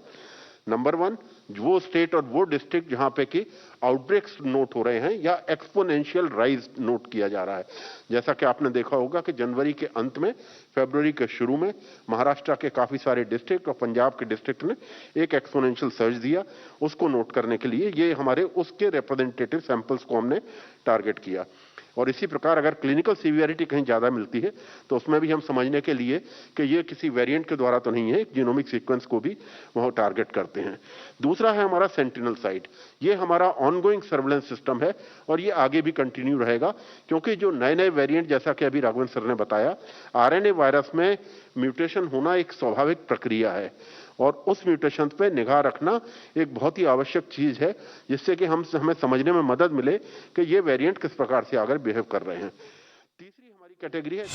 नंबर 1, वो स्टेट और वो डिस्ट्रिक्ट जहां पे कि आउटब्रेक्स नोट हो रहे हैं या एक्सपोनेंशियल राइज नोट किया जा रहा है। जैसा कि आपने देखा होगा कि जनवरी के अंत में, फरवरी के शुरू में महाराष्ट्र के काफी सारे डिस्ट्रिक्ट और पंजाब के डिस्ट्रिक्ट ने एक एक्सपोनेंशियल सर्ज दिया। उसको नोट करने के लिए ये हमारे उसके रिप्रेजेंटेटिव सैंपल्स को हमने टारगेट किया। और इसी प्रकार अगर क्लिनिकल सीवियरिटी कहीं ज्यादा मिलती है तो उसमें भी हम समझने के लिए कि ये किसी वेरिएंट के द्वारा तो नहीं है, जीनोमिक सीक्वेंस को भी वह टारगेट करते हैं। दूसरा है हमारा सेंटिनल साइट। ये हमारा ऑनगोइंग सर्वेलेंस सिस्टम है और ये आगे भी कंटिन्यू रहेगा, क्योंकि जो नए नए वेरिएंट, जैसा कि अभी राघवन सर ने बताया, आरएनए वायरस में म्यूटेशन होना एक स्वाभाविक प्रक्रिया है, और उस म्यूटेशन पे निगाह रखना एक बहुत ही आवश्यक चीज है, जिससे कि हमें समझने में मदद मिले कि ये वेरिएंट किस प्रकार से आगे बिहेव कर रहे हैं। तीसरी हमारी कैटेगरी है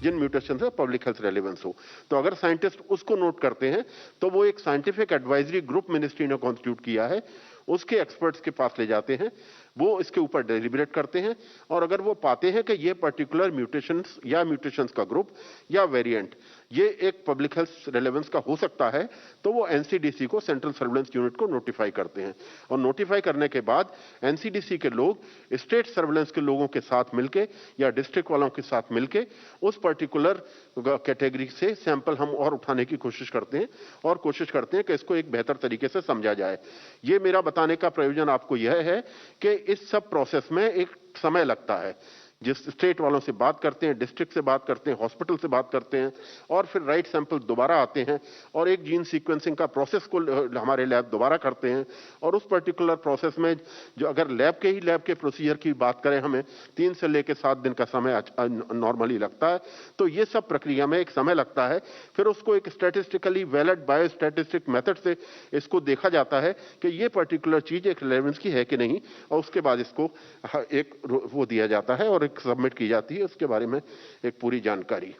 जिन म्यूटेशन से पब्लिक हेल्थ रेलेवेंस हो। तो अगर साइंटिस्ट उसको नोट करते हैं तो वो एक साइंटिफिक एडवाइजरी ग्रुप मिनिस्ट्री ने कॉन्स्टिट्यूट किया है, उसके एक्सपर्ट्स के पास ले जाते हैं, वो इसके ऊपर डेलिब्रेट करते हैं, और अगर वो पाते हैं कि ये पर्टिकुलर म्यूटेशंस या म्यूटेशंस का ग्रुप या वेरिएंट ये एक पब्लिक हेल्थ रेलेवेंस का हो सकता है, तो वो एनसीडीसी को, सेंट्रल सर्विलेंस यूनिट को नोटिफाई करते हैं। और नोटिफाई करने के बाद एनसीडीसी के लोग स्टेट सर्विलेंस के लोगों के साथ मिलके या डिस्ट्रिक्ट वालों के साथ मिलके उस पर्टिकुलर कैटेगरी से सैंपल हम और उठाने की कोशिश करते हैं, और कोशिश करते हैं कि इसको एक बेहतर तरीके से समझा जाए। ये मेरा बताने का प्रयोजन आपको यह है कि इस सब प्रोसेस में एक समय लगता है। जिस स्टेट वालों से बात करते हैं, डिस्ट्रिक्ट से बात करते हैं, हॉस्पिटल से बात करते हैं, और फिर राइट सैंपल दोबारा आते हैं और एक जीन सीक्वेंसिंग का प्रोसेस को हमारे लैब दोबारा करते हैं, और उस पर्टिकुलर प्रोसेस में जो अगर लैब के प्रोसीजर की बात करें, हमें 3 से लेकर 7 दिन का समय नॉर्मली लगता है। तो ये सब प्रक्रिया में एक समय लगता है। फिर उसको एक स्टैटिस्टिकली वैलिड बायोस्टैटिस्टिक मेथड से इसको देखा जाता है कि ये पर्टिकुलर चीज एक रेलेवेंस की है कि नहीं, और उसके बाद इसको एक वो दिया जाता है और सबमिट की जाती है, उसके बारे में एक पूरी जानकारी।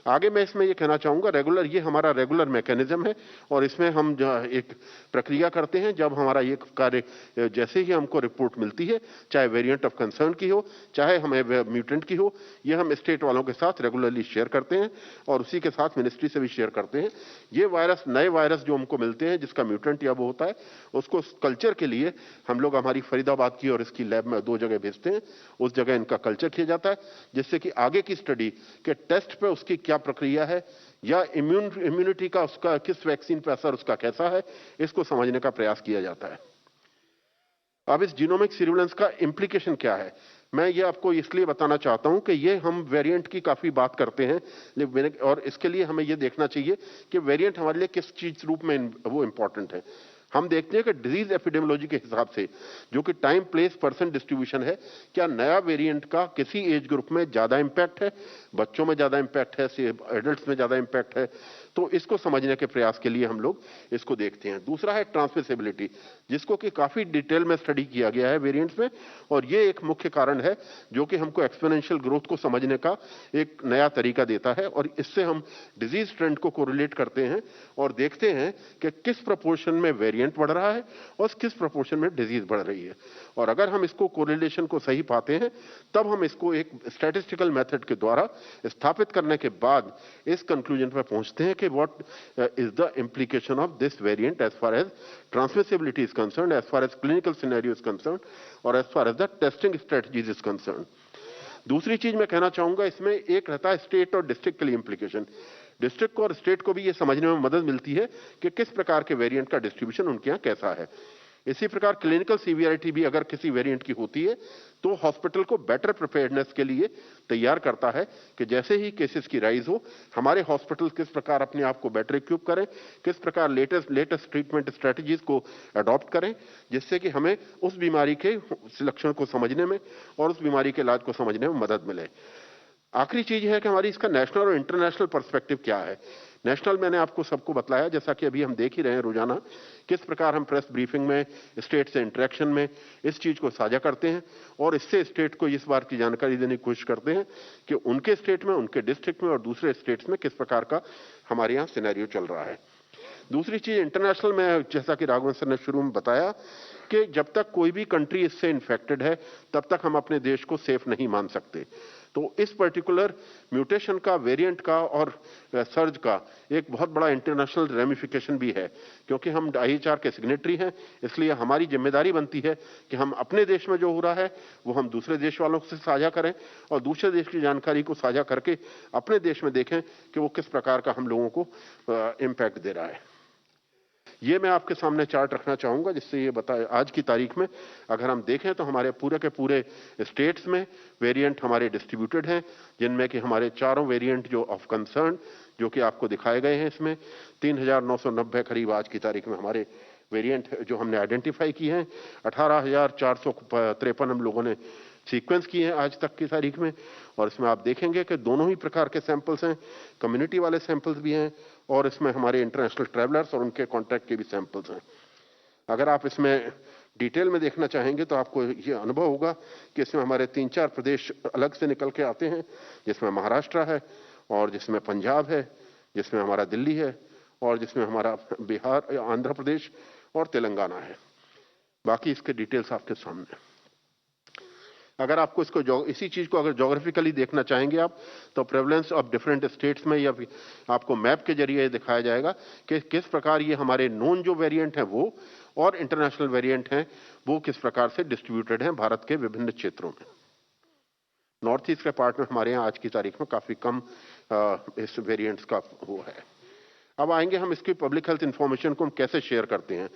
आगे मैं इसमें ये कहना चाहूंगा, रेगुलर, ये हमारा रेगुलर मैकेनिज्म है, और इसमें हम एक प्रक्रिया करते हैं। जब हमारा ये कार्य, जैसे ही हमको रिपोर्ट मिलती है, चाहे वेरिएंट ऑफ कंसर्न की हो, चाहे हमें म्यूटेंट की हो, ये हम स्टेट वालों के साथ रेगुलरली शेयर करते हैं, और उसी के साथ मिनिस्ट्री से भी शेयर करते हैं। ये वायरस, नए वायरस जो हमको मिलते हैं जिसका म्यूटेंट या वो होता है, उसको कल्चर के लिए हम लोग हमारी फरीदाबाद की और इसकी लैब में 2 जगह भेजते हैं। उस जगह इनका कल्चर किया जाता है, जिससे कि आगे की स्टडी के टेस्ट पे उसकी क्या प्रक्रिया है, या इम्यूनिटी का उसका किस वैक्सीन पर असर उसका कैसा है, इसको समझने का प्रयास किया जाता है। अब इस जीनोमिक सर्विलेंस का इंप्लीकेशन क्या है, मैं ये आपको इसलिए बताना चाहता हूं कि ये हम वेरिएंट की काफी बात करते हैं, और इसके लिए हमें ये देखना चाहिए कि वेरिएंट हमारे लिए किस चीज रूप में वो इंपॉर्टेंट है। हम देखते हैं कि डिजीज एपिडेमियोलॉजी के हिसाब से, जो कि टाइम प्लेस पर्सन डिस्ट्रीब्यूशन है, क्या नया वेरिएंट का किसी एज ग्रुप में ज्यादा इंपैक्ट है, बच्चों में ज्यादा इंपैक्ट है, एडल्ट्स में ज्यादा इंपैक्ट है। तो इसको समझने के प्रयास के लिए हम लोग इसको देखते हैं। दूसरा है ट्रांसमिसिबिलिटी, जिसको कि काफी डिटेल में स्टडी किया गया है वेरिएंट्स में, और ये एक मुख्य कारण है जो कि हमको एक्सपोनेंशियल ग्रोथ को समझने का एक नया तरीका देता है, और इससे हम डिजीज ट्रेंड को कोरिलेट करते हैं और देखते हैं कि किस प्रोपोर्शन में वेरिएंट बढ़ रहा है और किस प्रोपोर्शन में डिजीज बढ़ रही है। और अगर हम इसको कोरिलेशन को सही पाते हैं, तब हम इसको एक स्टैटिस्टिकल मेथड के द्वारा स्थापित करने के बाद इस कंक्लूजन पर पहुंचते हैं कि what is the implication of this variant as far as transmissibility is concerned, as far as clinical scenario is concerned, or as far as the testing strategies is concerned. दूसरी चीज मैं कहना चाहूंगा, इसमें एक रहता है स्टेट और डिस्ट्रिक्ट के लिए इंप्लीकेशन। डिस्ट्रिक्ट को और स्टेट को भी ये समझने में मदद मिलती है कि किस प्रकार के वेरिएंट का डिस्ट्रीब्यूशन उनके यहाँ कैसा है। इसी प्रकार क्लिनिकल सीवियरिटी भी अगर किसी वेरिएंट की होती है तो हॉस्पिटल को बेटर प्रिपेयर्डनेस के लिए तैयार करता है कि जैसे ही केसेस की राइज हो, हमारे हॉस्पिटल किस प्रकार अपने आप को बेटर इक्विप करें, किस प्रकार लेटेस्ट ट्रीटमेंट स्ट्रेटजीज को अडॉप्ट करें, जिससे कि हमें उस बीमारी के लक्षण को समझने में और उस बीमारी के इलाज को समझने में मदद मिले। आखिरी चीज है कि हमारी इसका नेशनल और इंटरनेशनल पर्सपेक्टिव क्या है। नेशनल मैंने आपको सबको बतलाया, जैसा कि अभी हम देख ही रहे हैं रोजाना किस प्रकार हम प्रेस ब्रीफिंग में, स्टेट से इंटरेक्शन में इस चीज को साझा करते हैं, और इससे स्टेट को इस बार की जानकारी देने की कोशिश करते हैं कि उनके स्टेट में, उनके डिस्ट्रिक्ट में और दूसरे स्टेट्स में किस प्रकार का हमारे यहाँ सिनेरियो चल रहा है। दूसरी चीज इंटरनेशनल में, जैसा कि राघवन सर ने शुरू में बताया कि जब तक कोई भी कंट्री इससे इन्फेक्टेड है तब तक हम अपने देश को सेफ नहीं मान सकते। तो इस पर्टिकुलर म्यूटेशन का, वेरिएंट का और सर्ज का एक बहुत बड़ा इंटरनेशनल रेमिफिकेशन भी है, क्योंकि हम IHR के सिग्नेटरी हैं। इसलिए हमारी जिम्मेदारी बनती है कि हम अपने देश में जो हो रहा है वो हम दूसरे देश वालों से साझा करें, और दूसरे देश की जानकारी को साझा करके अपने देश में देखें कि वो किस प्रकार का हम लोगों को इम्पैक्ट दे रहा है। ये मैं आपके सामने चार्ट रखना चाहूंगा, जिससे ये बताए आज की तारीख में अगर हम देखें तो हमारे पूरे के पूरे स्टेट्स में वेरिएंट हमारे डिस्ट्रीब्यूटेड हैं, जिनमें कि हमारे चारों वेरिएंट जो ऑफ कंसर्न जो कि आपको दिखाए गए हैं, इसमें 3990 करीब आज की तारीख में हमारे वेरिएंट जो हमने आइडेंटिफाई किए हैं। 18,453 हम लोगों ने सीक्वेंस किए हैं आज तक की तारीख में, और इसमें आप देखेंगे कि दोनों ही प्रकार के सैंपल्स हैं, कम्युनिटी वाले सैंपल्स भी हैं और इसमें हमारे इंटरनेशनल ट्रैवलर्स और उनके कॉन्टैक्ट के भी सैंपल्स हैं। अगर आप इसमें डिटेल में देखना चाहेंगे तो आपको ये अनुभव होगा कि इसमें हमारे 3-4 प्रदेश अलग से निकल के आते हैं, जिसमें महाराष्ट्र है और जिसमें पंजाब है, जिसमें हमारा दिल्ली है और जिसमें हमारा बिहार, आंध्र प्रदेश और तेलंगाना है। बाकी इसके डिटेल्स आपके सामने। अगर आपको इसको इसी चीज को अगर ज्योग्राफिकली देखना चाहेंगे आप, तो प्रेवलेंस ऑफ डिफरेंट स्टेट्स में या आपको मैप के जरिए दिखाया जाएगा कि किस प्रकार ये हमारे नोन जो वेरिएंट हैं वो और इंटरनेशनल वेरिएंट हैं वो किस प्रकार से डिस्ट्रीब्यूटेड हैं भारत के विभिन्न क्षेत्रों में। नॉर्थ ईस्ट के पार्ट में हमारे यहाँ आज की तारीख में काफी कम इस वेरिएंट्स का वो है। अब आएंगे हम इसकी पब्लिक हेल्थ इंफॉर्मेशन को हम कैसे शेयर करते हैं,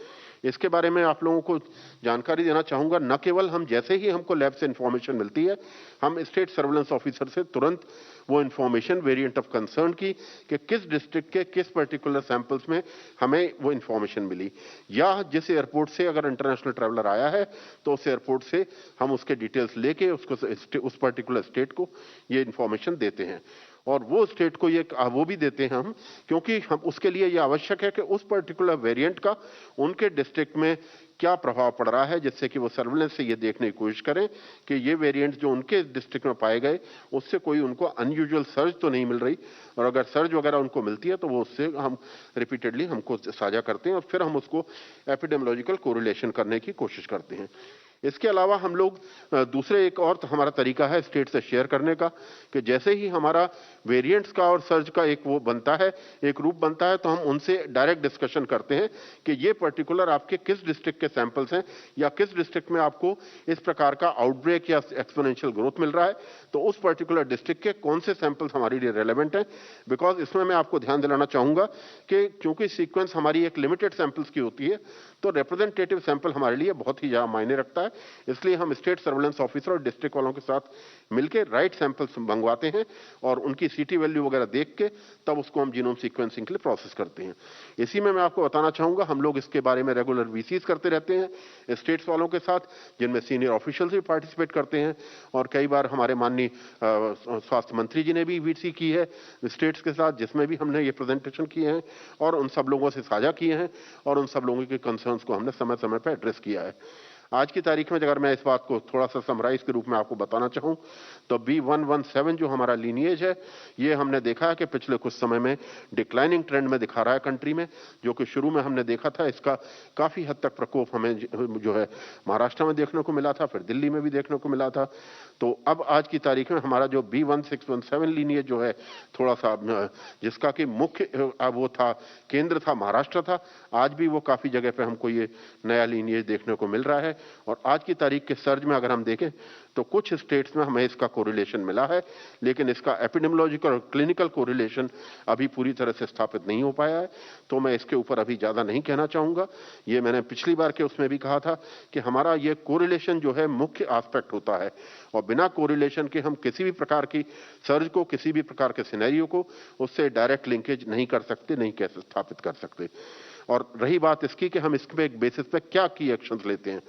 इसके बारे में आप लोगों को जानकारी देना चाहूंगा। न केवल हम जैसे ही हमको लैब से इंफॉर्मेशन मिलती है, हम स्टेट सर्वेलेंस ऑफिसर से तुरंत वो इंफॉर्मेशन वेरिएंट ऑफ कंसर्न की कि किस डिस्ट्रिक्ट के किस पर्टिकुलर सैंपल्स में हमें वो इंफॉर्मेशन मिली, या जिस एयरपोर्ट से अगर इंटरनेशनल ट्रैवलर आया है तो उस एयरपोर्ट से हम उसके डिटेल्स लेके उसको उस पर्टिकुलर स्टेट को ये इंफॉर्मेशन देते हैं। और वो स्टेट को ये वो भी देते हैं हम, क्योंकि हम उसके लिए ये आवश्यक है कि उस पर्टिकुलर वेरिएंट का उनके डिस्ट्रिक्ट में क्या प्रभाव पड़ रहा है, जिससे कि वो सर्वेलेंस से ये देखने की कोशिश करें कि ये वेरिएंट जो उनके डिस्ट्रिक्ट में पाए गए उससे कोई उनको अनयूजुअल सर्ज तो नहीं मिल रही, और अगर सर्ज वगैरह उनको मिलती है तो वो उससे हम रिपीटेडली हमको साझा करते हैं और फिर हम उसको एपिडेमियोलॉजिकल कोरिलेशन करने की कोशिश करते हैं। इसके अलावा हम लोग दूसरे एक और हमारा तरीका है स्टेट से शेयर करने का, कि जैसे ही हमारा वेरिएंट्स का और सर्ज का एक वो बनता है, एक रूप बनता है, तो हम उनसे डायरेक्ट डिस्कशन करते हैं कि ये पर्टिकुलर आपके किस डिस्ट्रिक्ट के सैंपल्स हैं या किस डिस्ट्रिक्ट में आपको इस प्रकार का आउटब्रेक या एक्सपोनेंशियल ग्रोथ मिल रहा है, तो उस पर्टिकुलर डिस्ट्रिक्ट के कौन से सैंपल्स हमारे लिए रेलेवेंट हैं। बिकॉज इसमें मैं आपको ध्यान दिलाना चाहूंगा कि क्योंकि सीक्वेंस हमारी एक लिमिटेड सैंपल्स की होती है, तो रिप्रेजेंटेटिव सैंपल हमारे लिए बहुत ही ज्यादा मायने रखता है। इसलिए हम स्टेट सर्वेलेंस ऑफिसर और डिस्ट्रिक्ट वालों के साथ मिलकर राइट सैंपल्स मंगवाते हैं और उनकी सीटी वैल्यू वगैरह देख के तब उसको हम जीनोम सीक्वेंसिंग के लिए प्रोसेस करते हैं। इसी में मैं आपको बताना चाहूंगा, हम लोग इसके बारे में रेगुलर वीसीज करते रहते हैं स्टेट्स वालों के साथ, जिनमें सीनियर ऑफिशियल्स भी पार्टिसिपेट करते हैं, और कई बार हमारे माननीय स्वास्थ्य मंत्री जी ने भी वीसी की है स्टेट्स के साथ, जिसमें भी हमने ये प्रेजेंटेशन किए हैं और उन सब लोगों से साझा किए हैं और उन सब लोगों के कंसर्न्स को हमने समय समय पर एड्रेस किया है। आज की तारीख में अगर मैं इस बात को थोड़ा सा समराइज के रूप में आपको बताना चाहूं, तो B117 जो हमारा लीनिएज है, ये हमने देखा है कि पिछले कुछ समय में डिक्लाइनिंग ट्रेंड में दिखा रहा है कंट्री में, जो कि शुरू में हमने देखा था इसका काफी हद तक प्रकोप हमें जो है महाराष्ट्र में देखने को मिला था, फिर दिल्ली में भी देखने को मिला था। तो अब आज की तारीख में हमारा जो B1617 लीनिएज जो है, थोड़ा सा जिसका कि मुख्य वो था केंद्र था महाराष्ट्र था, आज भी वो काफी जगह पे हमको ये नया लीनिएज देखने को मिल रहा है। और आज की तारीख के सर्ज में अगर हम देखें तो कुछ स्टेट्स में हमें इसका कोरिलेशन मिला है, लेकिन इसका एपिडेमियोलॉजिकल और क्लिनिकल कोरिलेशन अभी पूरी तरह से स्थापित नहीं हो पाया है, तो मैं इसके ऊपर अभी ज्यादा नहीं कहना चाहूंगा। ये मैंने पिछली बार के उसमें भी कहा था कि हमारा ये कोरिलेशन जो है मुख्य एस्पेक्ट होता है, और बिना कोरिलेशन के हम किसी भी प्रकार की सर्ज को, किसी भी प्रकार के सिनेरियो को उससे डायरेक्ट लिंकेज नहीं कर सकते, नहीं कैसे स्थापित कर सकते। और रही बात इसकी कि हम इसके एक बेसिस पे क्या की एक्शंस लेते हैं,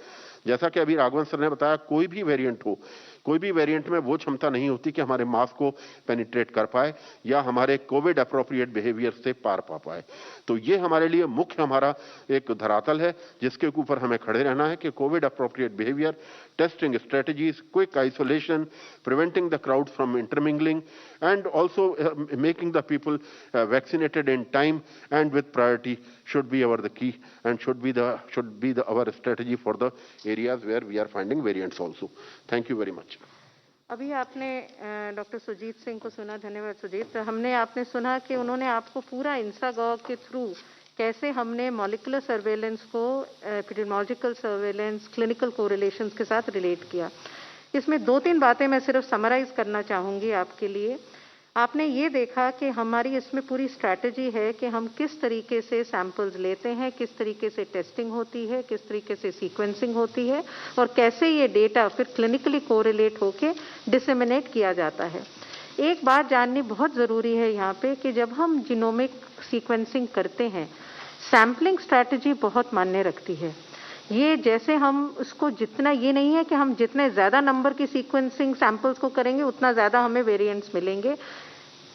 जैसा कि अभी राघवन सर ने बताया, कोई भी वेरिएंट हो, कोई भी वेरिएंट में वो क्षमता नहीं होती कि हमारे मास को पेनिट्रेट कर पाए या हमारे कोविड अप्रोप्रिएट बिहेवियर से पार पा पाए। तो ये हमारे लिए मुख्य हमारा एक धरातल है जिसके ऊपर हमें खड़े रहना है कि Covid appropriate behaviour, testing strategies, quick isolation, preventing the crowd from intermingling, and also making the people vaccinated in time and with priority should be the key and should be our strategy for the areas where we are finding variants also. Thank you very much. अभी आपने doctor Sujit Singh को सुना, धन्यवाद सुजीत। हमने आपने सुना कि उन्होंने आपको पूरा इंसागॉग के थ्रू कैसे हमने मॉलिक्यूलर सर्वेलेंस को एपिडेमियोलॉजिकल सर्वेलेंस, क्लिनिकल कोरिलेशंस के साथ रिलेट किया। इसमें 2-3 बातें मैं सिर्फ समराइज करना चाहूँगी आपके लिए। आपने ये देखा कि हमारी इसमें पूरी स्ट्रैटेजी है कि हम किस तरीके से सैंपल्स लेते हैं, किस तरीके से टेस्टिंग होती है, किस तरीके से सीक्वेंसिंग होती है और कैसे ये डेटा फिर क्लिनिकली कोरिलेट होके डिसेमिनेट किया जाता है। एक बात जाननी बहुत ज़रूरी है यहाँ पे कि जब हम जीनोमिक सीक्वेंसिंग करते हैं, सैम्पलिंग स्ट्रैटेजी बहुत मायने रखती है। ये जैसे हम उसको जितना, ये नहीं है कि हम जितने ज़्यादा नंबर की सीक्वेंसिंग सैंपल्स को करेंगे उतना ज़्यादा हमें वेरिएंट्स मिलेंगे।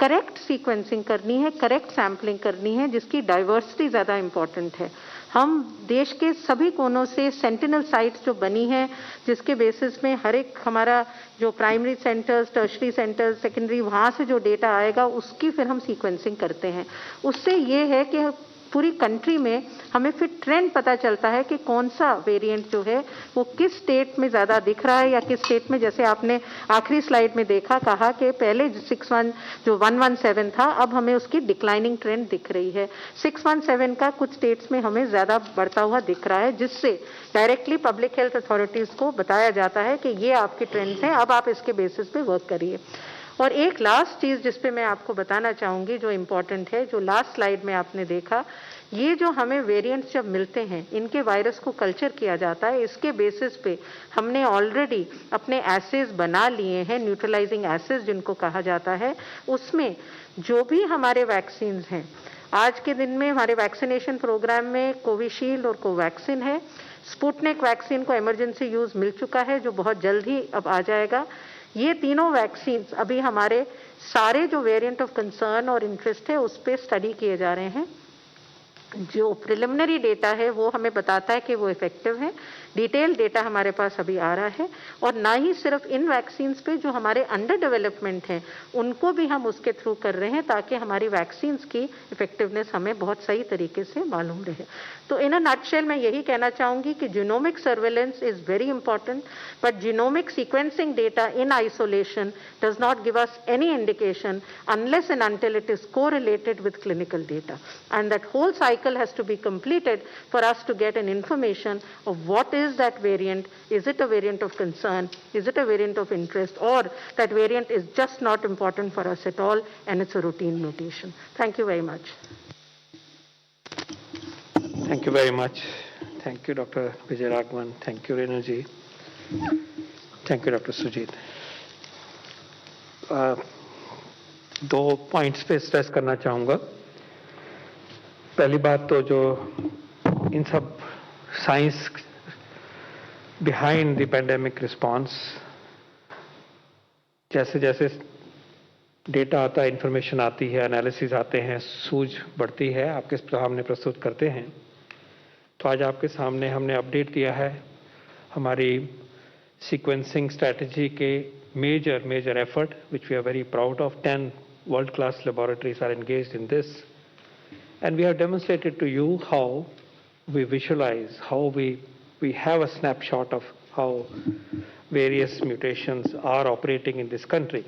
करेक्ट सीक्वेंसिंग करनी है, करेक्ट सैम्पलिंग करनी है, जिसकी डाइवर्सिटी ज़्यादा इम्पॉर्टेंट है। हम देश के सभी कोनों से सेंटिनल साइट्स जो बनी है, जिसके बेसिस में हर एक हमारा जो primary centres, tertiary centres, secondary, वहाँ से जो डेटा आएगा उसकी फिर हम सीक्वेंसिंग करते हैं। उससे ये है कि पूरी कंट्री में हमें फिर ट्रेंड पता चलता है कि कौन सा वेरिएंट जो है वो किस स्टेट में ज़्यादा दिख रहा है या किस स्टेट में, जैसे आपने आखिरी स्लाइड में देखा, कहा कि पहले 117 था, अब हमें उसकी डिक्लाइनिंग ट्रेंड दिख रही है। 617 का कुछ स्टेट्स में हमें ज़्यादा बढ़ता हुआ दिख रहा है, जिससे डायरेक्टली पब्लिक हेल्थ अथॉरिटीज़ को बताया जाता है कि ये आपके ट्रेंड्स हैं, अब आप इसके बेसिस पे वर्क करिए। और एक लास्ट चीज़ जिस पे मैं आपको बताना चाहूँगी जो इम्पॉर्टेंट है, जो लास्ट स्लाइड में आपने देखा, ये जो हमें वेरिएंट्स जब मिलते हैं, इनके वायरस को कल्चर किया जाता है, इसके बेसिस पे हमने ऑलरेडी अपने एसेज बना लिए हैं, न्यूट्रलाइजिंग एसेज जिनको कहा जाता है। उसमें जो भी हमारे वैक्सीन हैं, आज के दिन में हमारे वैक्सीनेशन प्रोग्राम में कोविशील्ड और कोवैक्सिन है। स्पुतनिक वैक्सीन को इमरजेंसी यूज मिल चुका है, जो बहुत जल्द ही अब आ जाएगा। ये तीनों वैक्सीन अभी हमारे सारे जो वेरिएंट ऑफ कंसर्न और इंटरेस्ट है उस पर स्टडी किए जा रहे हैं। जो प्रिलिमिनरी डेटा है वो हमें बताता है कि वो इफेक्टिव है। डिटेल डेटा हमारे पास अभी आ रहा है, और ना ही सिर्फ इन वैक्सीन्स पे जो हमारे अंडर डेवलपमेंट हैं उनको भी हम उसके थ्रू कर रहे हैं, ताकि हमारी वैक्सीन्स की इफेक्टिवनेस हमें बहुत सही तरीके से मालूम रहे। तो इन अ नटशेल मैं यही कहना चाहूँगी कि genomic surveillance is very important, but genomic sequencing data in isolation does not give us any indication unless and until it is correlated with clinical data, and that whole cycle has to be completed for us to get an information of what is that variant. Is it a variant of concern? Is it a variant of interest? Or that variant is just not important for us at all and it's a routine mutation? Thank you very much. Thank you very much. Thank you, Dr. Vijayaraghavan. Thank you, Renu ji. Thank you, Dr. Sujit. दो points पे stress करना चाहूँगा। पहली बात तो जो इन सब science behind the pandemic response, जैसे जैसे डेटा आता है, इंफॉर्मेशन आती है, एनालिसिस आते हैं, सूझ बढ़ती है, आपके सामने प्रस्तुत करते हैं। तो आज आपके सामने हमने अपडेट दिया है हमारी सीक्वेंसिंग स्ट्रैटेजी के major effort, which we are very proud of. 10 world-class laboratories are engaged in this, and we have demonstrated to you how we visualize, how we have a snapshot of how various mutations are operating in this country.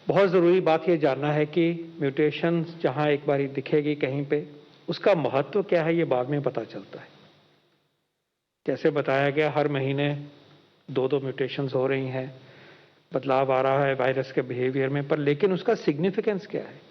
बहुत ज़रूरी बात ये जानना है कि mutation जहाँ एक बारी दिखेगी कहीं पे, उसका महत्व क्या है ये बाद में पता चलता है। जैसे बताया गया, हर महीने 2 म्यूटेशंस हो रही हैं, बदलाव आ रहा है वायरस के बिहेवियर में, पर लेकिन उसका सिग्निफिकेंस क्या है?